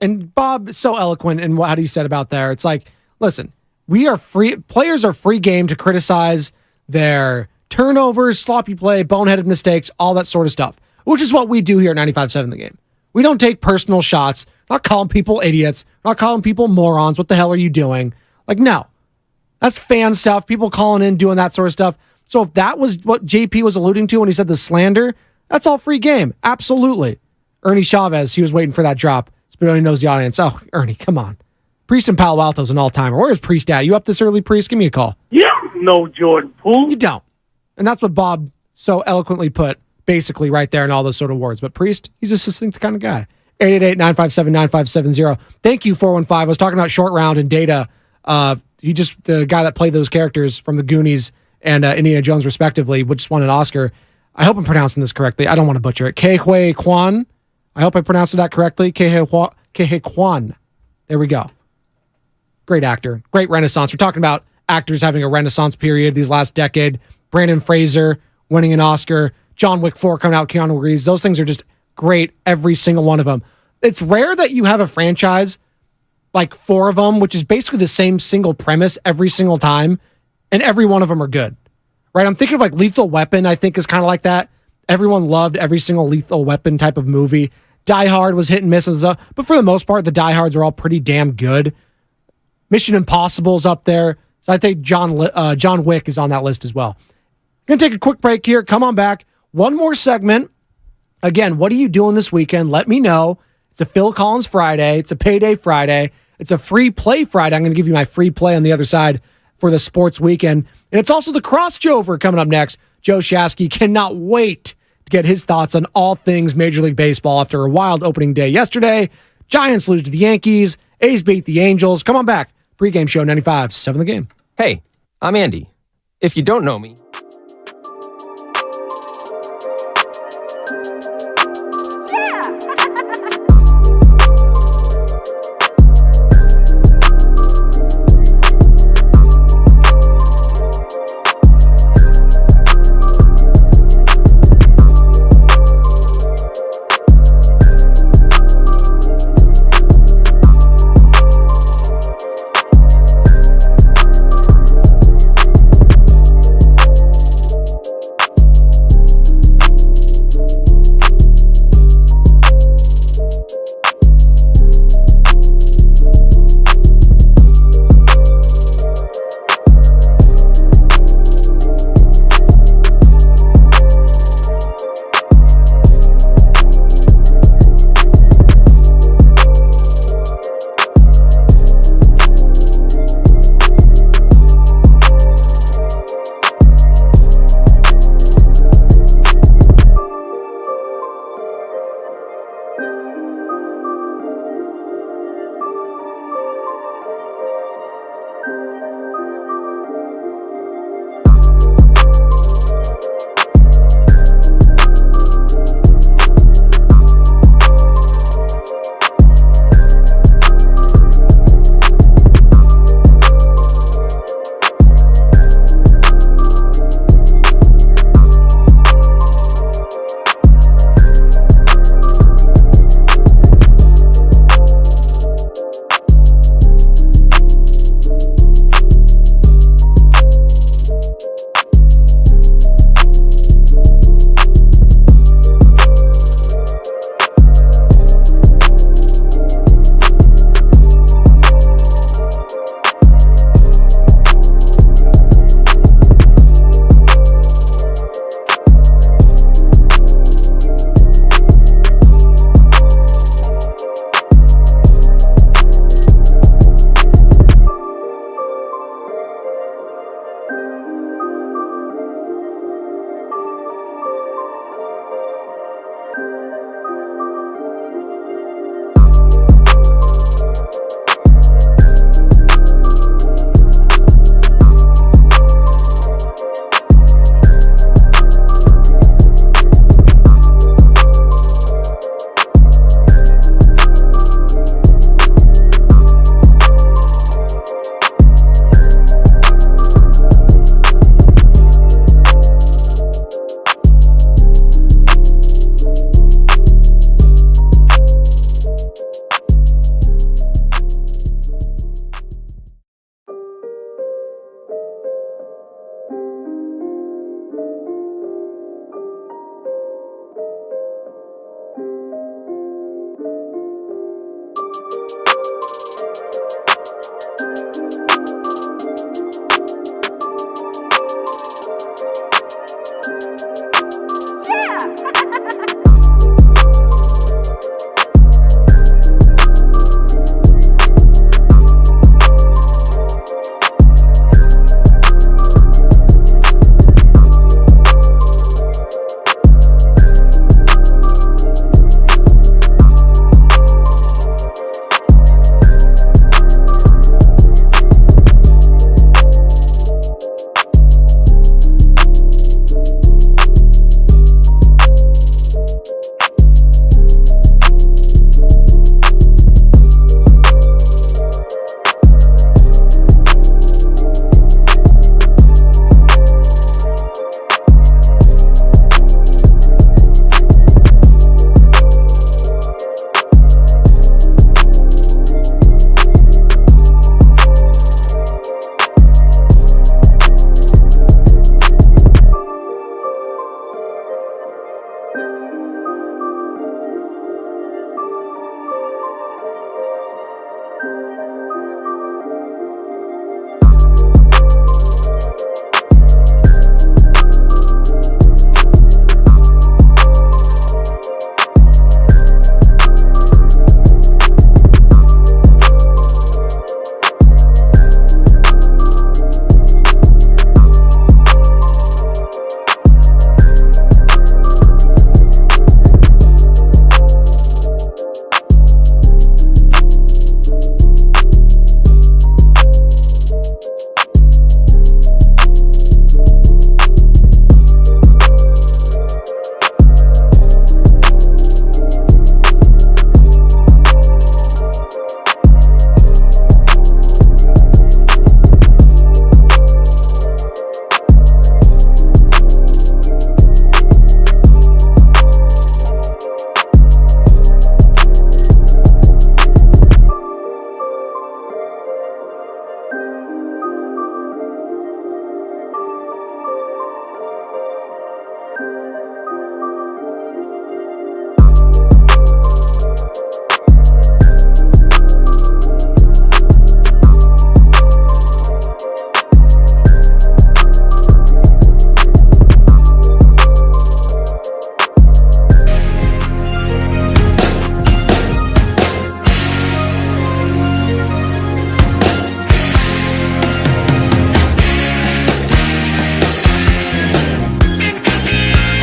And Bob is so eloquent in what he said about there. It's like, listen, we are free. Players are free game to criticize their turnovers, sloppy play, boneheaded mistakes, all that sort of stuff, which is what we do here at 95.7 The Game. We don't take personal shots, not calling people idiots, not calling people morons. What the hell are you doing? Like, no. That's fan stuff, people calling in, doing that sort of stuff. So if that was what JP was alluding to when he said the slander, that's all free game. Absolutely. Ernie Chavez, he was waiting for that drop. Spadoni knows the audience. Oh, Ernie, come on. Priest in Palo Alto's an all-timer. Where's Priest at? You up this early, Priest? Give me a call. You don't know Jordan Poole. You don't. And that's what Bob so eloquently put basically right there in all those sort of words. But Priest, he's a succinct kind of guy. 888-957-9570. Thank you, 415. I was talking about Short Round and Data. The guy that played those characters from the Goonies and Indiana Jones, respectively, which just won an Oscar. I hope I'm pronouncing this correctly. I don't want to butcher it. Ke-Huy Quan. I hope I pronounced that correctly. Ke-Huy Quan. There we go. Great actor. Great renaissance. We're talking about actors having a renaissance period these last decade. Brandon Fraser winning an Oscar. John Wick 4 coming out. Keanu Reeves. Those things are just great. Every single one of them. It's rare that you have a franchise like 4 of them, which is basically the same single premise every single time, and every one of them are good, right? I'm thinking of like Lethal Weapon, I think is kind of like that. Everyone loved every single Lethal Weapon type of movie. Die Hard was hit and miss, but for the most part, the Die Hards were all pretty damn good. Mission Impossible's up there, so I think John Wick is on that list as well. Gonna take a quick break here. Come on back. One more segment. Again, what are you doing this weekend? Let me know. It's a Phil Collins Friday. It's a Payday Friday. It's a free play Friday. I'm going to give you my free play on the other side for the sports weekend. And it's also the crossover coming up next. Joe Shasky cannot wait to get his thoughts on all things Major League Baseball after a wild opening day yesterday. Giants lose to the Yankees. A's beat the Angels. Come on back. Pregame show 95.7 The Game. Hey, I'm Andy. If you don't know me,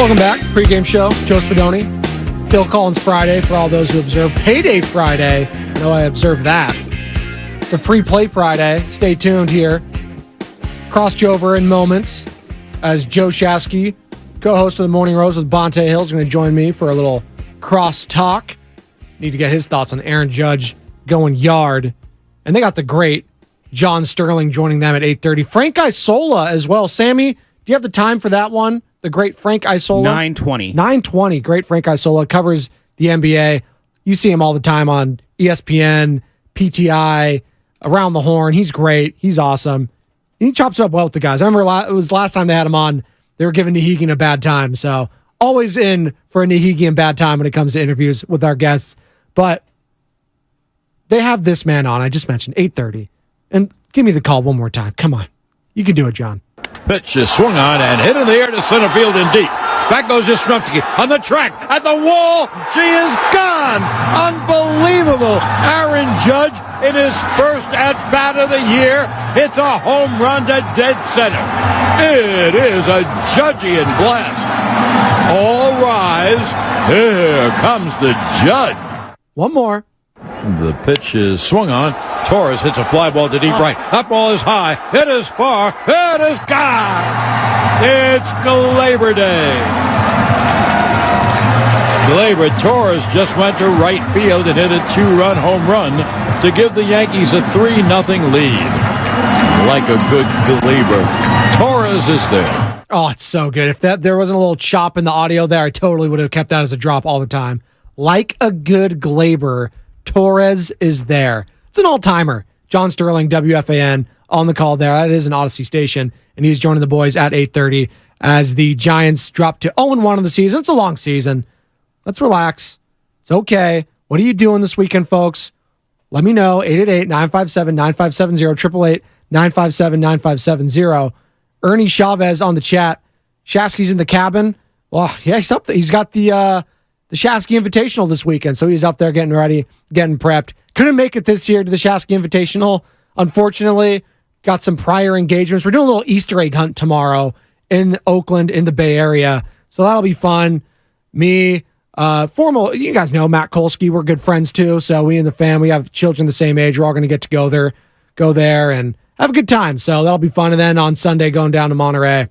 Welcome back. Pregame show. Joe Spadoni. Phil Collins Friday for all those who observe Payday Friday. I know I observed that. It's a free play Friday. Stay tuned here. Crossover in moments as Joe Shasky, co-host of the Morning Rose with Bonte Hill, is going to join me for a little cross talk. Need to get his thoughts on Aaron Judge going yard. And they got the great John Sterling joining them at 8:30. Frank Isola as well. Sammy, do you have the time for that one? The great Frank Isola? 9:20. Great Frank Isola covers the NBA. You see him all the time on ESPN, PTI, Around the Horn. He's great. He's awesome. He chops up well with the guys. I remember it was last time they had him on, they were giving Nahigian a bad time. So always in for a Nahigian bad time when it comes to interviews with our guests. But they have this man on, I just mentioned, 8:30. And give me the call one more time. Come on. You can do it, John. Pitch is swung on and hit in the air to center field and deep. Back goes Yastrzemski on the track, at the wall. She is gone. Unbelievable. Aaron Judge, in his first at-bat of the year, hits a home run to dead center. It is a Judgian blast. All rise. Here comes the Judge. One more. The pitch is swung on. Torres hits a fly ball to deep right. That ball is high. It is far. It is gone. It's Glaber Day. Glaber Torres just went to right field and hit a 2-run home run to give the Yankees a 3-0 lead. Like a good Glaber, Torres is there. Oh, it's so good. If there wasn't a little chop in the audio there, I totally would have kept that as a drop all the time. Like a good Glaber, Torres is there. It's an all-timer. John Sterling, WFAN, on the call there. That is an Odyssey station, and he's joining the boys at 8:30 as the Giants drop to 0-1 of the season. It's a long season. Let's relax. It's okay. What are you doing this weekend, folks? Let me know. 888-957-9570, 888-957-9570. Ernie Chavez on the chat. Shasky's in the cabin. Well, yeah, he's up there. He's got the Shasky Invitational this weekend, so he's up there getting ready, getting prepped. Couldn't make it this year to the Shasky Invitational, unfortunately. Got some prior engagements. We're doing a little Easter egg hunt tomorrow in Oakland, in the Bay Area, so that'll be fun. Me, you guys know Matt Kolsky. We're good friends too, so we in the fam, we have children the same age. We're all going to get to go there and have a good time, so that'll be fun. And then on Sunday, going down to Monterey. I'm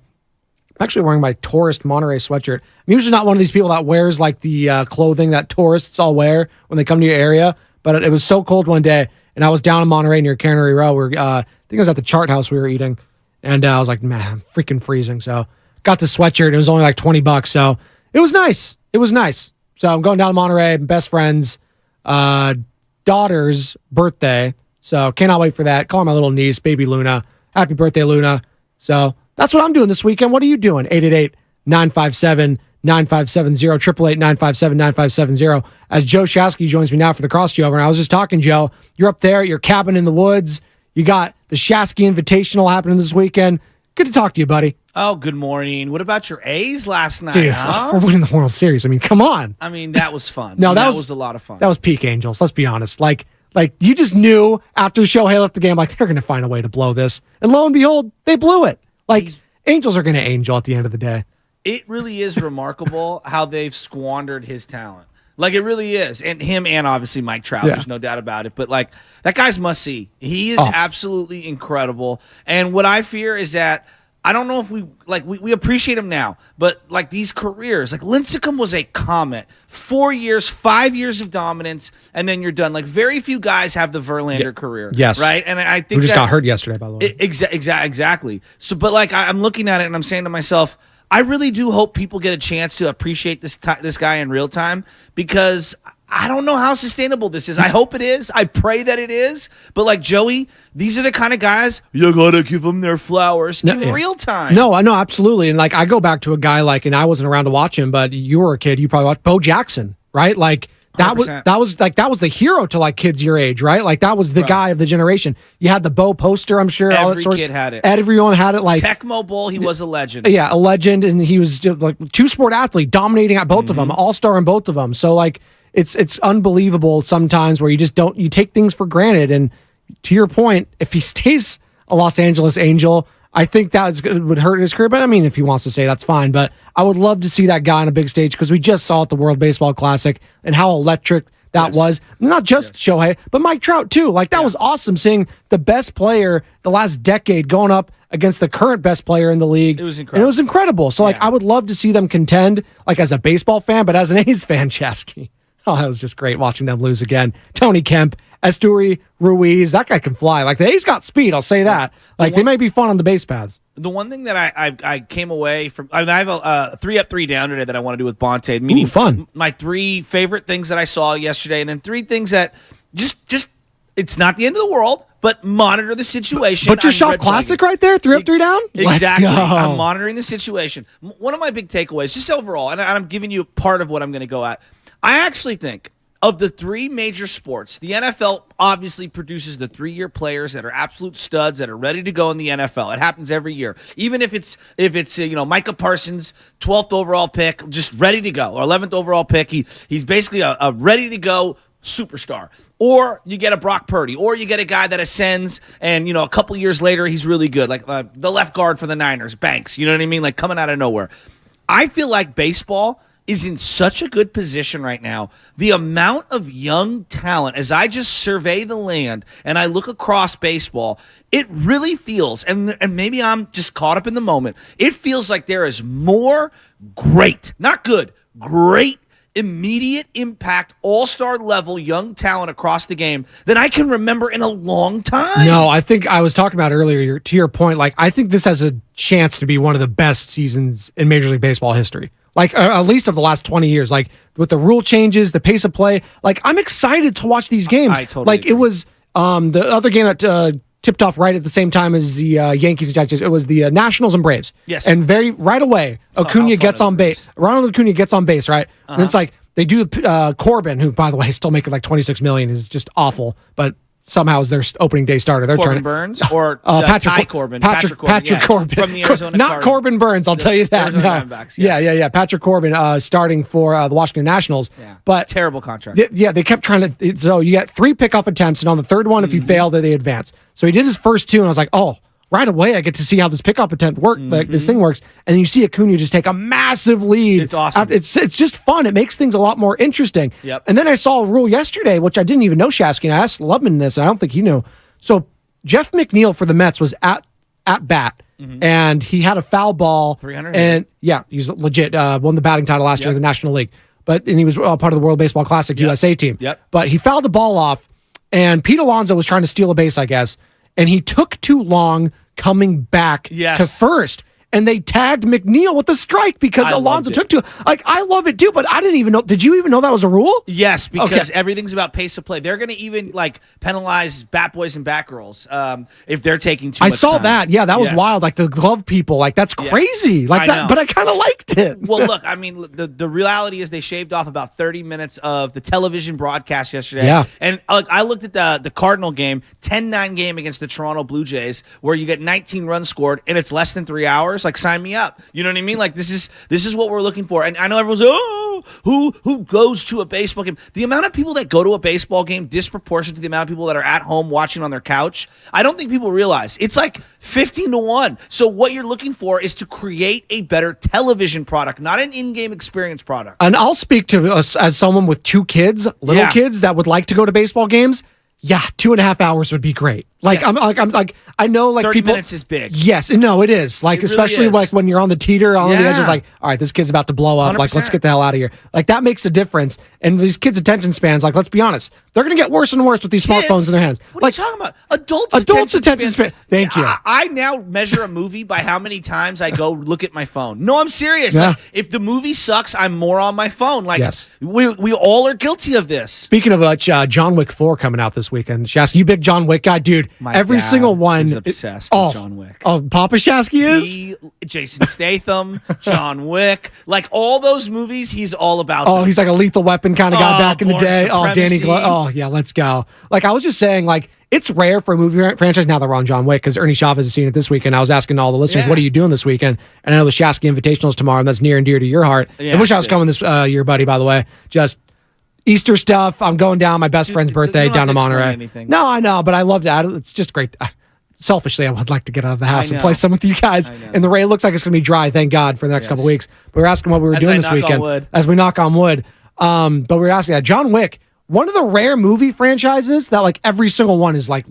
actually wearing my tourist Monterey sweatshirt. I'm usually not one of these people that wears like the clothing that tourists all wear when they come to your area, but it was so cold one day, and I was down in Monterey near Cannery Row. I think it was at the Chart House we were eating, and I was like, man, I'm freaking freezing. So got the sweatshirt. It was only like $20, so it was nice. It was nice. So I'm going down to Monterey, best friend's daughter's birthday, so cannot wait for that. Calling my little niece, baby Luna. Happy birthday, Luna. So that's what I'm doing this weekend. What are you doing? 888-957-9570, 888-957-9570. As Joe Shasky joins me now for the crossover. And I was just talking, Joe, you're up there at your cabin in the woods. You got the Shasky Invitational happening this weekend. Good to talk to you, buddy. Oh, good morning. What about your A's last night, Dude, huh? We're winning the World Series. I mean, come on. I mean, that was fun. No, that was a lot of fun. That was peak Angels. Let's be honest. Like you just knew after the show, hey, left the game, like they're going to find a way to blow this. And lo and behold, they blew it. Like Angels are going to angel at the end of the day. It really is remarkable how they've squandered his talent. Like, it really is. And him and obviously Mike Trout, there's no doubt about it. But, like, that guy's must-see. He is absolutely incredible. And what I fear is that I don't know if we appreciate him now, but, like, these careers, like, Lincecum was a comet. 4 years, 5 years of dominance, and then you're done. Like, very few guys have the Verlander career. Yes. Right? And I think we just got hurt yesterday, by the way. Exactly. So, but, like, I'm looking at it and I'm saying to myself, I really do hope people get a chance to appreciate this guy in real time, because I don't know how sustainable this is. I hope it is. I pray that it is. But like Joey, these are the kind of guys you gotta give them their flowers in real time. No, absolutely. And like I go back to a guy like, and I wasn't around to watch him, but you were a kid. You probably watched Bo Jackson, right? Like that 100%. was the hero to like kids your age, right? Like that was the guy of the generation. You had the Bo poster, I'm sure. Every kid had it. Everyone had it. Like Tecmo Bowl, he was a legend. Yeah, a legend, and he was just like two-sport athlete, dominating at both of them, all-star in both of them. So like it's unbelievable sometimes where you take things for granted. And to your point, if he stays a Los Angeles Angel, I think that would hurt his career. But I mean, if he wants to say that's fine. But I would love to see that guy on a big stage because we just saw at the World Baseball Classic and how electric that was. Not just Shohei, but Mike Trout too. Like that was awesome seeing the best player the last decade going up against the current best player in the league. It was incredible. And it was incredible. So like I would love to see them contend like as a baseball fan, but as an A's fan, Shasky. Oh, that was just great watching them lose again. Tony Kemp, Esteury, Ruiz, that guy can fly. Like the A's got speed, I'll say that. Like they might be fun on the base paths. The one thing that I came away from, I have a 3 up, 3 down today that I want to do with Bonte. Meaning fun. My 3 favorite things that I saw yesterday, and then 3 things that just it's not the end of the world, but monitor the situation. But your shop classic right there, 3 up, 3 down? Exactly. Let's go. I'm monitoring the situation. One of my big takeaways, just overall, and I'm giving you part of what I'm going to go at. I actually think of the 3 major sports, the NFL obviously produces the 3-year players that are absolute studs that are ready to go in the NFL. It happens every year. Even if it's Micah Parsons, 12th overall pick, just ready to go, or 11th overall pick, he's basically a ready to go superstar. Or you get a Brock Purdy, or you get a guy that ascends and, a couple years later he's really good, like the left guard for the Niners, Banks, you know what I mean? Like coming out of nowhere. I feel like baseball is in such a good position right now. The amount of young talent, as I just survey the land and I look across baseball, it really feels, and maybe I'm just caught up in the moment, it feels like there is more great, not good, great, immediate impact, all-star level young talent across the game than I can remember in a long time. No, I think I was talking about earlier, to your point, like I think this has a chance to be one of the best seasons in Major League Baseball history. Like, at least of the last 20 years, like with the rule changes, the pace of play, like I'm excited to watch these games. I totally agree. It was the other game that tipped off right at the same time as the Yankees and Giants. It was the Nationals and Braves. Yes. And right away, Acuna gets on base. Ronald Acuna gets on base, right? And it's like they do Corbin, who, by the way, is still making like $26 million, is just awful, but somehow is their opening day starter. They're Corbin Burns or Patrick Corbin. Patrick Corbin. From the Arizona Not Corbin Burns, I'll tell you that. Arizona Diamondbacks, yes. Yeah. Patrick Corbin starting for the Washington Nationals. Yeah. But terrible contract. They kept trying to. So you get 3 pickoff attempts, and on the third one, if you fail, then they advance. So he did his first 2, and I was like, oh, right away I get to see how this pickup attempt like this thing works. And then you see Acuna just take a massive lead. It's awesome. It's just fun. It makes things a lot more interesting. Yep. And then I saw a rule yesterday, which I didn't even know, Shasky, and I asked Lubman this, and I don't think he knew. So Jeff McNeil for the Mets was at bat, and he had a foul ball. 300. And yeah, he's legit. Won the batting title last year in the National League. And he was part of the World Baseball Classic USA team. Yep. But he fouled the ball off, and Pete Alonso was trying to steal a base, I guess, and he took too long coming back to first. And they tagged McNeil with the strike because Alonso took too. Like, I love it too, but I didn't even know. Did you even know that was a rule? Yes, because everything's about pace of play. They're going to even like penalize bat boys and bat girls if they're taking too much time. I saw that. Yeah, that was wild. Like the glove people, like that's crazy. Like that, but I kind of liked it. Well, look, I mean, the reality is they shaved off about 30 minutes of the television broadcast yesterday. Yeah. And I looked at the Cardinal game, 10-9 game against the Toronto Blue Jays, where you get 19 runs scored and it's less than 3 hours. Like, sign me up. You know what I mean? Like, this is what we're looking for. And I know everyone's who goes to a baseball game. The amount of people that go to a baseball game disproportionate to the amount of people that are at home watching on their couch. I don't think people realize it's like 15-1. So what you're looking for is to create a better television product, not an in-game experience product. And I'll speak to us as someone with 2 kids, little kids that would like to go to baseball games. Yeah, 2.5 hours would be great. Like, I'm like, I know, like 30 people. 30 minutes is big. Yes, no, it is. Like, It really especially is. like when you're on the teeter, on the edge, it's like, all right, this kid's about to blow up. Like, let's 100%. get the hell out of here. Like, that makes a difference. And these kids' attention spans, like, let's be honest, they're gonna get worse and worse with these smartphones in their hands. What Like, are you talking about? Adults attention span. Thank you. I now measure a movie by how many times I go look at my phone. No, I'm serious. Yeah. Like, if the movie sucks, I'm more on my phone. Like, Yes. we all are guilty of this. Speaking of which, John Wick 4 coming out this weekend. Shasky, you big John Wick guy, dude. My every dad single one is obsessed with John Wick. Oh, Papa Shasky is? Jason Statham, John Wick, like all those movies, he's all about Oh, them. he's like a Lethal Weapon kind of guy back in the Born day. Oh, Danny Supremacy. Oh, yeah, let's go. Like, I was just saying, like, it's rare for a movie franchise now that we're on John Wick because Ernie Chavez is seeing it this weekend. I was asking all the listeners, what are you doing this weekend? And I know the Shasky Invitational is tomorrow, and that's near and dear to your heart. Yeah, I wish I was big. coming this year, buddy, by the way. Just Easter stuff. I'm going down my best friend's birthday don't down have to to explain Monterey. anything. No, I know, but I loved it. It's just great. selfishly, I would like to get out of the house and play some with you guys. And the rain looks like it's going to be dry, thank God, for the next couple of weeks. But we're asking what we were doing this weekend. As we knock on wood. But we were asking John Wick, one of the rare movie franchises that like every single one is like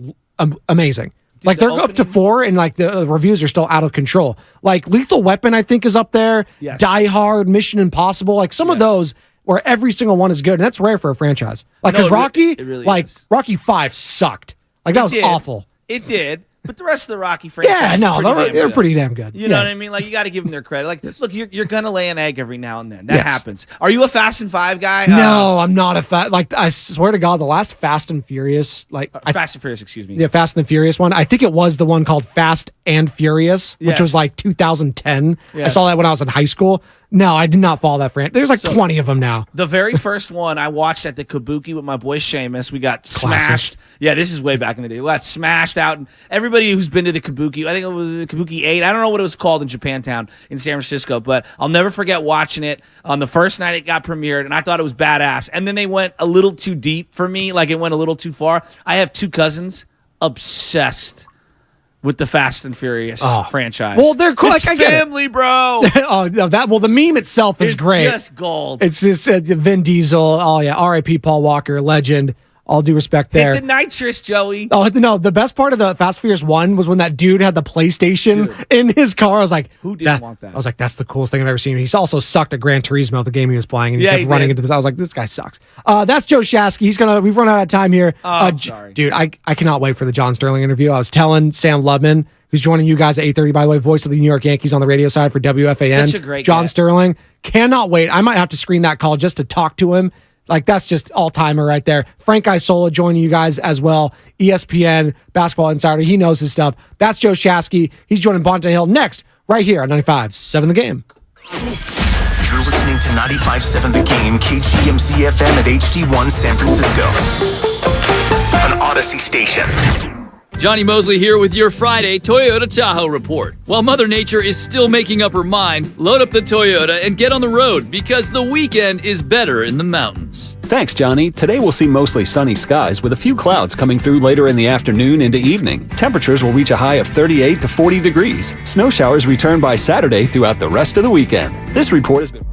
amazing. Dude, like they're up to 4 and like the reviews are still out of control. Like Lethal Weapon, I think, is up there. Yes. Die Hard, Mission Impossible, like some of those where every single one is good. And that's rare for a franchise. Like because Rocky, really is. Rocky 5 sucked. Like that was awful. It did. But the rest of the Rocky franchise, they're pretty damn good. You know what I mean? Like you got to give them their credit. Like, look, you're gonna lay an egg every now and then. That happens. Are you a Fast and 5 guy? No, I'm not a like. I swear to God, the last Fast and Furious, Fast and Furious, excuse me. Yeah, Fast and the Furious one. I think it was the one called Fast and Furious, which was like 2010. Yes. I saw that when I was in high school. No, I did not follow that franchise. There's like 20 of them now. The very first one I watched at the Kabuki with my boy Seamus. We got smashed. Yeah, this is way back in the day. We got smashed out. And everybody who's been to the Kabuki, I think it was Kabuki 8. I don't know what it was called in Japantown in San Francisco, but I'll never forget watching it on the first night it got premiered, and I thought it was badass. And then they went a little too deep for me. Like it went a little too far. I have 2 cousins obsessed with the Fast and Furious franchise. Well, they're cool. It's family, bro. The meme itself is great. It's just gold. It's just Vin Diesel. Oh, yeah. R.I.P. Paul Walker, legend. All due respect there. Hit the nitrous, Joey. Oh, no. The best part of the Fast and Furious 1 was when that dude had the PlayStation in his car. I was like, who didn't want that? I was like, that's the coolest thing I've ever seen. He's also sucked at Gran Turismo, the game he was playing, and he kept running into this. I was like, this guy sucks. That's Joe Shasky. We've run out of time here. Sorry. Dude, I cannot wait for the John Sterling interview. I was telling Sam Lubman, who's joining you guys at 8:30, by the way, voice of the New York Yankees on the radio side for WFAN. Such a great John Sterling. Cannot wait. I might have to screen that call just to talk to him. Like, that's just all-timer right there. Frank Isola joining you guys as well. ESPN, Basketball Insider. He knows his stuff. That's Joe Shasky. He's joining Bonta Hill next, right here on 95.7 The Game. You're listening to 95.7 The Game, KGMZ FM at HD1 San Francisco. An Odyssey station. Johnny Mosley here with your Friday Toyota Tahoe report. While Mother Nature is still making up her mind, load up the Toyota and get on the road because the weekend is better in the mountains. Thanks, Johnny. Today we'll see mostly sunny skies with a few clouds coming through later in the afternoon into evening. Temperatures will reach a high of 38 to 40 degrees. Snow showers return by Saturday throughout the rest of the weekend. This report has been...